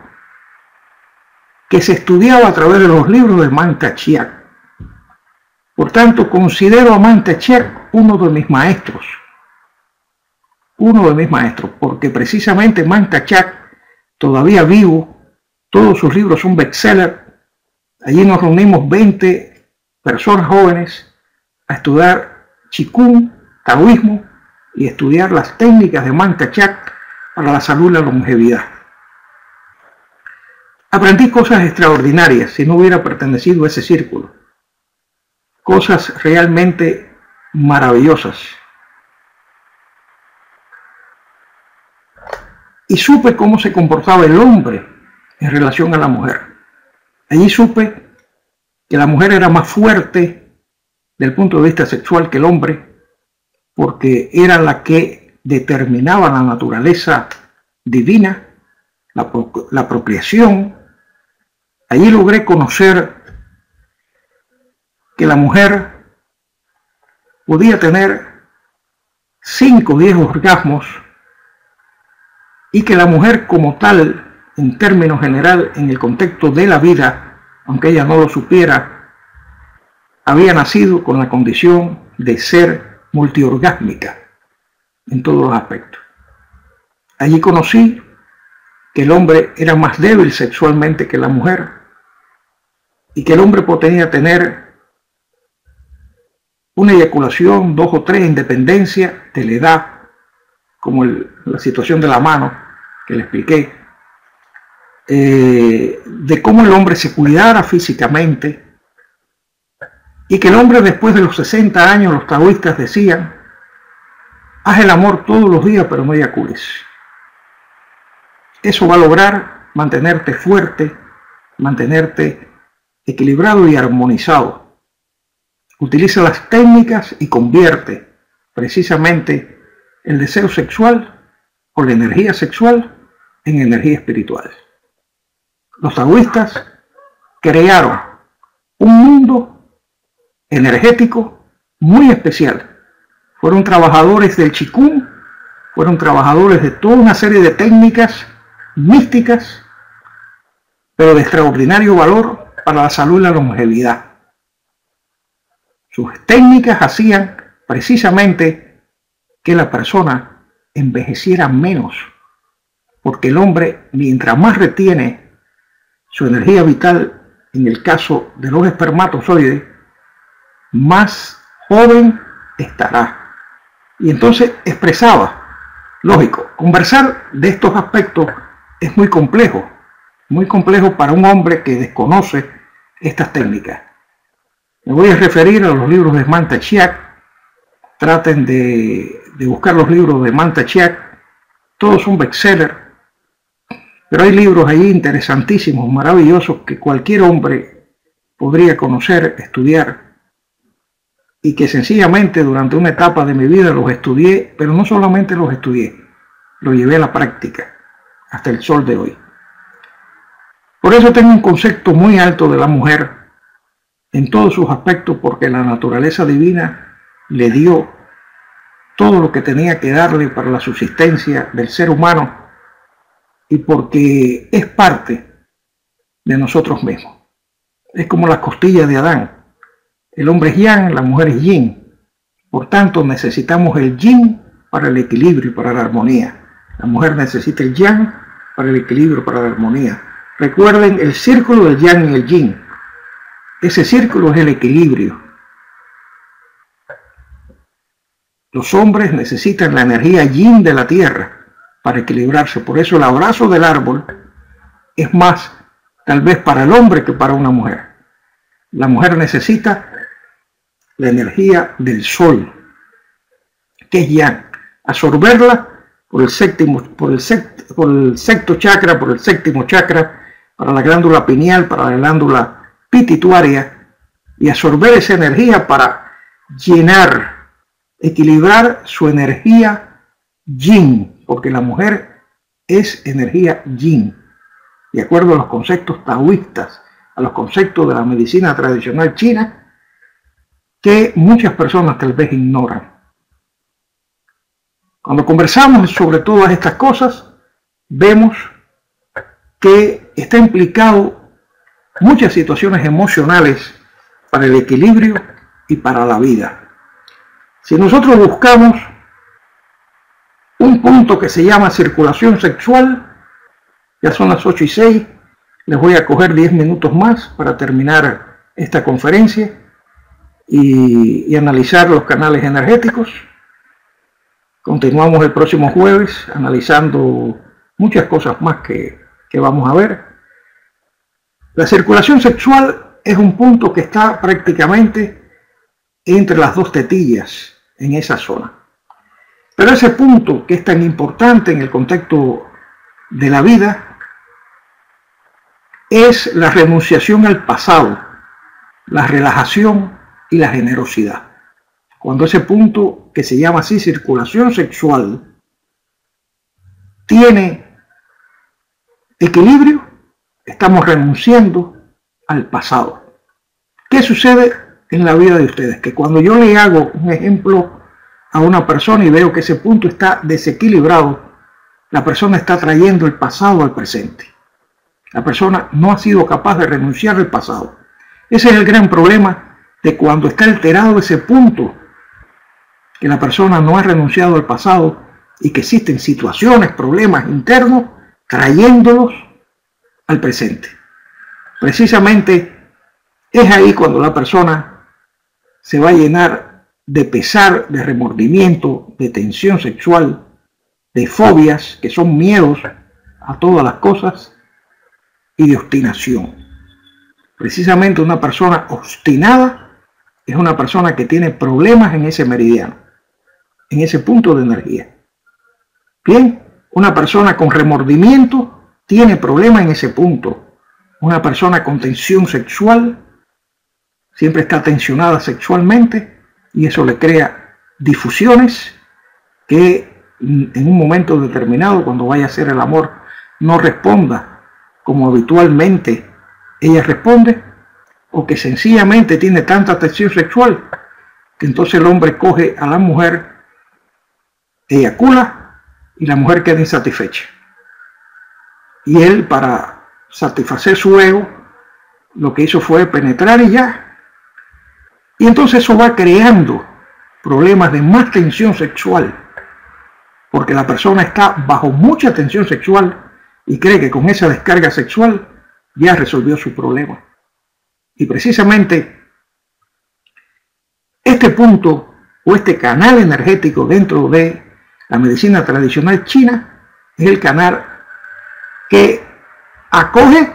que se estudiaba a través de los libros de Mantak Chia. Por tanto, considero a Mantak Chia uno de mis maestros, porque precisamente Mantak Chia, todavía vivo, todos sus libros son bestsellers. Allí nos reunimos 20 personas jóvenes a estudiar Qigong, taoísmo, y estudiar las técnicas de Mantak Chia para la salud y la longevidad. Aprendí cosas extraordinarias si no hubiera pertenecido a ese círculo. Cosas realmente maravillosas. Y supe cómo se comportaba el hombre en relación a la mujer. Allí supe que la mujer era más fuerte desde el punto de vista sexual que el hombre, porque era la que determinaba la naturaleza divina, la procreación. Allí logré conocer que la mujer podía tener 5 o 10 orgasmos, y que la mujer como tal, en términos general, en el contexto de la vida, aunque ella no lo supiera, había nacido con la condición de ser multiorgásmica en todos los aspectos. Allí conocí que el hombre era más débil sexualmente que la mujer, y que el hombre podía tener una eyaculación 2 o 3 en dependencia de la edad, como la situación de la mano que le expliqué, de cómo el hombre se cuidara físicamente, y que el hombre después de los 60 años, los taoístas decían, haz el amor todos los días pero no eyacules. Eso va a lograr mantenerte fuerte, mantenerte equilibrado y armonizado. Utiliza las técnicas y convierte precisamente el deseo sexual o la energía sexual en energía espiritual. Los taoístas crearon un mundo energético muy especial. Fueron trabajadores del Qigong, fueron trabajadores de toda una serie de técnicas místicas, pero de extraordinario valor para la salud y la longevidad. Sus técnicas hacían precisamente que la persona envejeciera menos, porque el hombre, mientras más retiene su energía vital, en el caso de los espermatozoides, más joven estará. Y entonces expresaba, lógico, conversar de estos aspectos es muy complejo para un hombre que desconoce estas técnicas. Me voy a referir a los libros de Mantak Chia. Traten de buscar los libros de Mantak Chia. Todos son bestsellers, pero hay libros ahí interesantísimos, maravillosos, que cualquier hombre podría conocer, estudiar. y que sencillamente durante una etapa de mi vida los estudié, pero no solamente los estudié, lo llevé a la práctica hasta el sol de hoy. Por eso tengo un concepto muy alto de la mujer en todos sus aspectos, porque la naturaleza divina le dio todo lo que tenía que darle para la subsistencia del ser humano y porque es parte de nosotros mismos. Es como las costillas de Adán. El hombre es yang, la mujer es yin. Por tanto, necesitamos el yin para el equilibrio y para la armonía. La mujer necesita el yang para el equilibrio, para la armonía. Recuerden el círculo del yang y el yin. Ese círculo es el equilibrio. Los hombres necesitan la energía yin de la tierra para equilibrarse. Por eso el abrazo del árbol es más tal vez para el hombre que para una mujer. La mujer necesita la energía del sol, que es yang, absorberla por el sexto chakra, por el séptimo chakra, para la glándula pineal, para la glándula pituitaria, y absorber esa energía para llenar, equilibrar su energía yin, porque la mujer es energía yin, de acuerdo a los conceptos taoístas, a los conceptos de la medicina tradicional china, que muchas personas tal vez ignoran. Cuando conversamos sobre todas estas cosas, vemos que está implicado muchas situaciones emocionales para el equilibrio y para la vida. Si nosotros buscamos un punto que se llama circulación sexual, ya son las 8:06, les voy a coger 10 minutos más para terminar esta conferencia y analizar los canales energéticos. Continuamos el próximo jueves analizando muchas cosas más que vamos a ver. La circulación sexual es un punto que está prácticamente entre las dos tetillas en esa zona. Pero ese punto que es tan importante en el contexto de la vida es la renunciación al pasado, la relajación y la generosidad. Cuando ese punto, que se llama así circulación sexual, tiene equilibrio, estamos renunciando al pasado. ¿Qué sucede en la vida de ustedes? Que cuando yo le hago un ejemplo a una persona y veo que ese punto está desequilibrado, la persona está trayendo el pasado al presente. La persona no ha sido capaz de renunciar al pasado. Ese es el gran problema de cuando está alterado ese punto, que la persona no ha renunciado al pasado y que existen situaciones, problemas internos, trayéndolos al presente. Precisamente es ahí cuando la persona se va a llenar de pesar, de remordimiento, de tensión sexual, de fobias, que son miedos a todas las cosas, y de obstinación. Precisamente una persona obstinada es una persona que tiene problemas en ese meridiano, en ese punto de energía. Bien, una persona con remordimiento tiene problemas en ese punto. Una persona con tensión sexual siempre está tensionada sexualmente y eso le crea difusiones que en un momento determinado, cuando vaya a hacer el amor, no responda como habitualmente ella responde, o que sencillamente tiene tanta tensión sexual que entonces el hombre coge a la mujer, eyacula y la mujer queda insatisfecha. Y él, para satisfacer su ego, lo que hizo fue penetrar y ya. Y entonces eso va creando problemas de más tensión sexual, porque la persona está bajo mucha tensión sexual y cree que con esa descarga sexual ya resolvió su problema. Y precisamente este punto o este canal energético dentro de la medicina tradicional china es el canal que acoge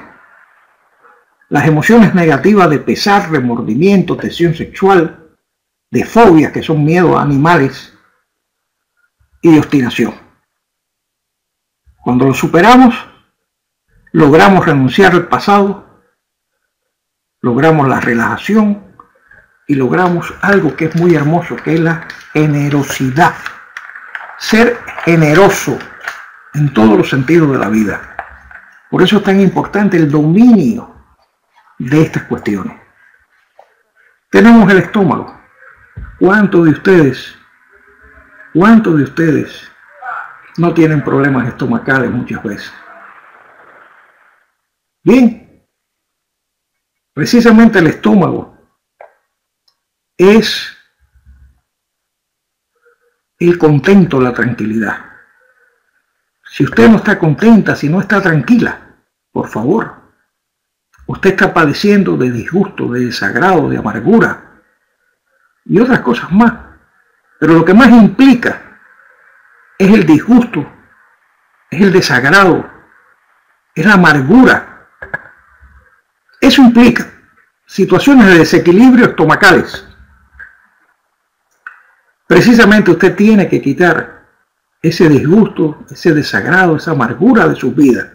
las emociones negativas de pesar, remordimiento, tensión sexual, de fobias, que son miedos a animales, y de obstinación. Cuando lo superamos, logramos renunciar al pasado, logramos la relajación y logramos algo que es muy hermoso, que es la generosidad. Ser generoso en todos los sentidos de la vida. Por eso es tan importante el dominio de estas cuestiones. Tenemos el estómago. ¿Cuántos de ustedes no tienen problemas estomacales muchas veces? Bien, precisamente el estómago es el contento, la tranquilidad. Si usted no está contenta, si no está tranquila, por favor, usted está padeciendo de disgusto, de desagrado, de amargura y otras cosas más. Pero lo que más implica es el disgusto, es el desagrado, es la amargura. Eso implica situaciones de desequilibrio estomacales. Precisamente usted tiene que quitar ese disgusto, ese desagrado, esa amargura de su vida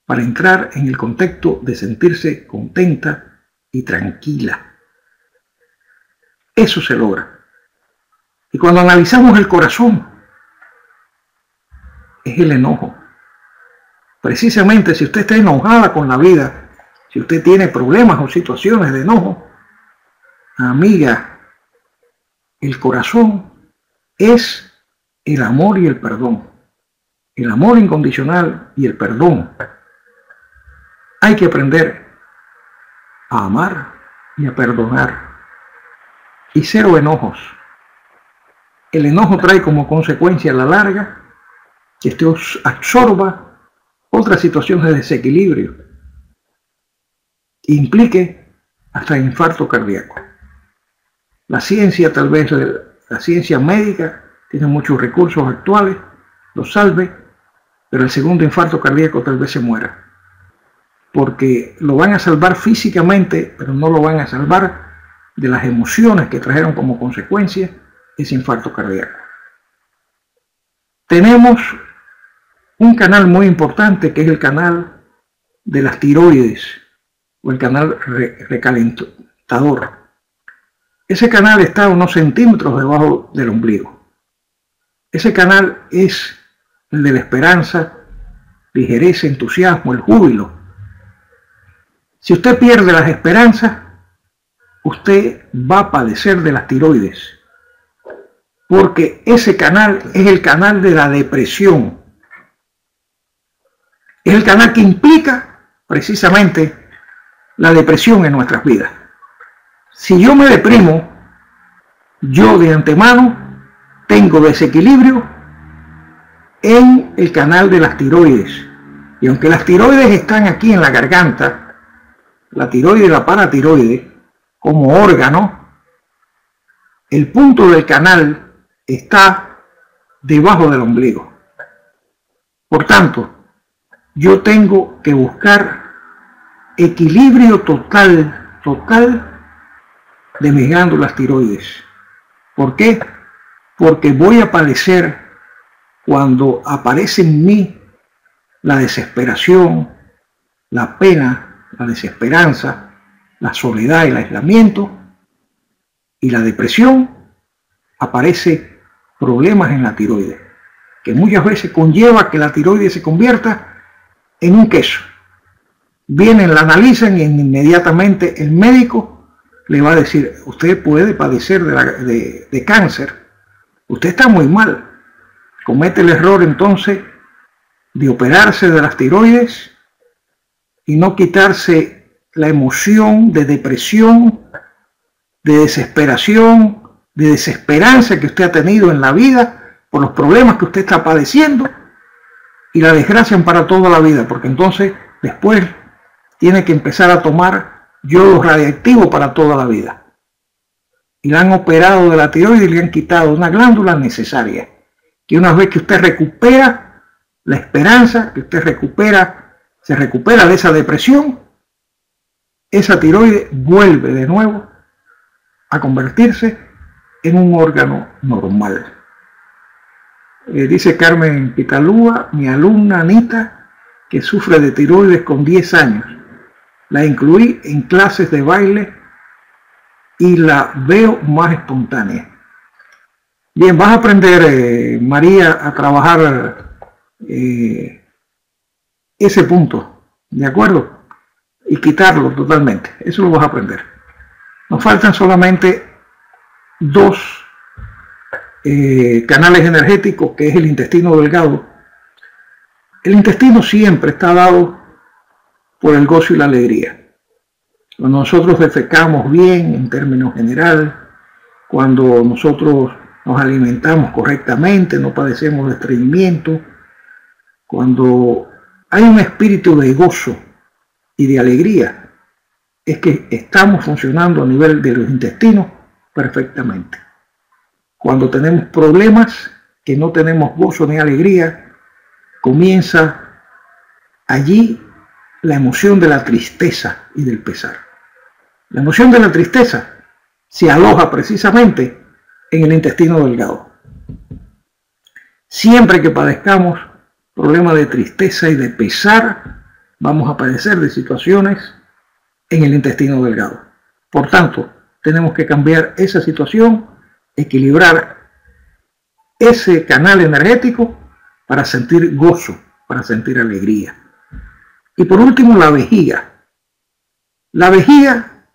para entrar en el contexto de sentirse contenta y tranquila. Eso se logra. Y cuando analizamos el corazón, es el enojo. Precisamente si usted está enojada con la vida, si usted tiene problemas o situaciones de enojo, amiga, el corazón es el amor y el perdón. El amor incondicional y el perdón. Hay que aprender a amar y a perdonar. Y cero enojos. El enojo trae como consecuencia a la larga que usted absorba otras situaciones de desequilibrio. Implique hasta infarto cardíaco. La ciencia, tal vez la ciencia médica, tiene muchos recursos actuales, lo salve, pero el segundo infarto cardíaco tal vez se muera. Porque lo van a salvar físicamente, pero no lo van a salvar de las emociones que trajeron como consecuencia ese infarto cardíaco. Tenemos un canal muy importante que es el canal de las tiroides o el canal recalentador. Ese canal está a unos centímetros debajo del ombligo. Ese canal es el de la esperanza, ligereza, entusiasmo, el júbilo. Si usted pierde las esperanzas, usted va a padecer de las tiroides, porque ese canal es el canal de la depresión. Es el canal que implica precisamente la depresión en nuestras vidas. Si yo me deprimo, yo de antemano tengo desequilibrio en el canal de las tiroides. Y aunque las tiroides están aquí en la garganta, la tiroide y la paratiroide, como órgano, el punto del canal está debajo del ombligo. Por tanto, yo tengo que buscar equilibrio total de mis glándulas tiroides. ¿Por qué? Porque voy a padecer cuando aparece en mí la desesperación, la pena, la desesperanza, la soledad, el aislamiento y la depresión. Aparece problemas en la tiroides, que muchas veces conlleva que la tiroides se convierta en un queso. Vienen, la analizan y inmediatamente el médico le va a decir: usted puede padecer de cáncer, usted está muy mal. Comete el error entonces de operarse de las tiroides y no quitarse la emoción de depresión, de desesperación, de desesperanza que usted ha tenido en la vida por los problemas que usted está padeciendo, y la desgracian para toda la vida, porque entonces después tiene que empezar a tomar yodo radiactivo para toda la vida. Y le han operado de la tiroides y le han quitado una glándula necesaria, que una vez que usted recupera la esperanza, que usted se recupera de esa depresión, esa tiroide vuelve de nuevo a convertirse en un órgano normal. Dice Carmen Pitalúa, mi alumna Anita, que sufre de tiroides con 10 años. La incluí en clases de baile y la veo más espontánea. Bien, vas a aprender, María, a trabajar ese punto, ¿de acuerdo? Y quitarlo totalmente. Eso lo vas a aprender. Nos faltan solamente dos canales energéticos, que es el intestino delgado. El intestino siempre está dado por el gozo y la alegría. Cuando nosotros defecamos bien, en términos generales, cuando nosotros nos alimentamos correctamente, no padecemos de estreñimiento, cuando hay un espíritu de gozo y de alegría, es que estamos funcionando a nivel de los intestinos perfectamente. Cuando tenemos problemas, que no tenemos gozo ni alegría, comienza allí la emoción de la tristeza y del pesar. La emoción de la tristeza se aloja precisamente en el intestino delgado. Siempre que padezcamos problemas de tristeza y de pesar, vamos a padecer de situaciones en el intestino delgado. Por tanto, tenemos que cambiar esa situación, equilibrar ese canal energético para sentir gozo, para sentir alegría. Y por último, la vejiga. La vejiga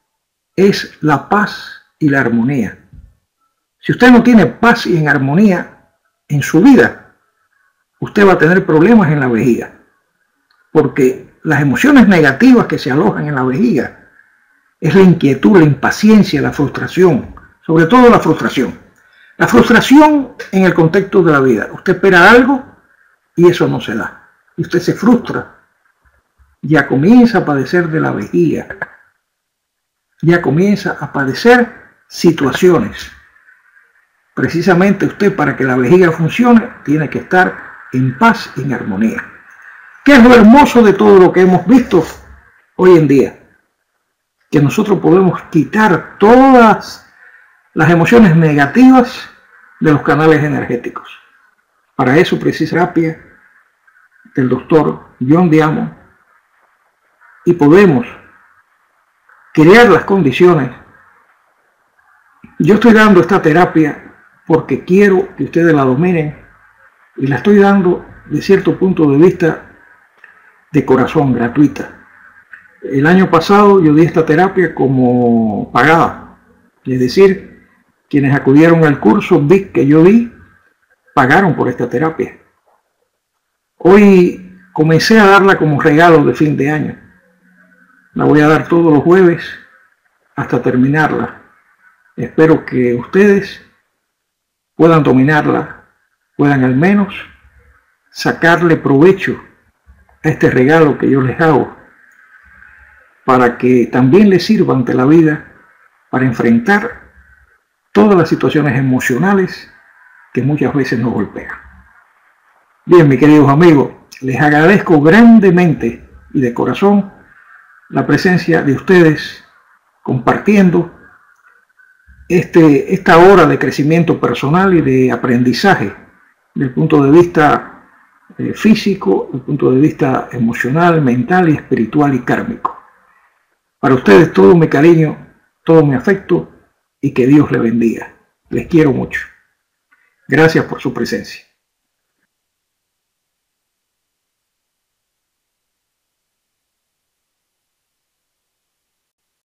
es la paz y la armonía. Si usted no tiene paz y armonía en su vida, usted va a tener problemas en la vejiga. Porque las emociones negativas que se alojan en la vejiga es la inquietud, la impaciencia, la frustración, sobre todo la frustración. La frustración en el contexto de la vida. Usted espera algo y eso no se da. Y usted se frustra. Ya comienza a padecer de la vejiga. Ya comienza a padecer situaciones. Precisamente usted, para que la vejiga funcione, tiene que estar en paz y en armonía. ¿Qué es lo hermoso de todo lo que hemos visto hoy en día? Que nosotros podemos quitar todas las emociones negativas de los canales energéticos. Para eso precisa terapia del doctor John Diamond, y podemos crear las condiciones. Yo estoy dando esta terapia porque quiero que ustedes la dominen, y la estoy dando de cierto punto de vista de corazón, gratuita. El año pasado yo di esta terapia como pagada, es decir, quienes acudieron al curso VIP que yo di, pagaron por esta terapia. Hoy comencé a darla como regalo de fin de año. La voy a dar todos los jueves hasta terminarla. Espero que ustedes puedan dominarla, puedan al menos sacarle provecho a este regalo que yo les hago, para que también les sirva ante la vida para enfrentar todas las situaciones emocionales que muchas veces nos golpean. Bien, mis queridos amigos, les agradezco grandemente y de corazón la presencia de ustedes compartiendo esta hora de crecimiento personal y de aprendizaje desde el punto de vista físico, desde el punto de vista emocional, mental y espiritual y kármico. Para ustedes todo mi cariño, todo mi afecto, y que Dios les bendiga. Les quiero mucho. Gracias por su presencia.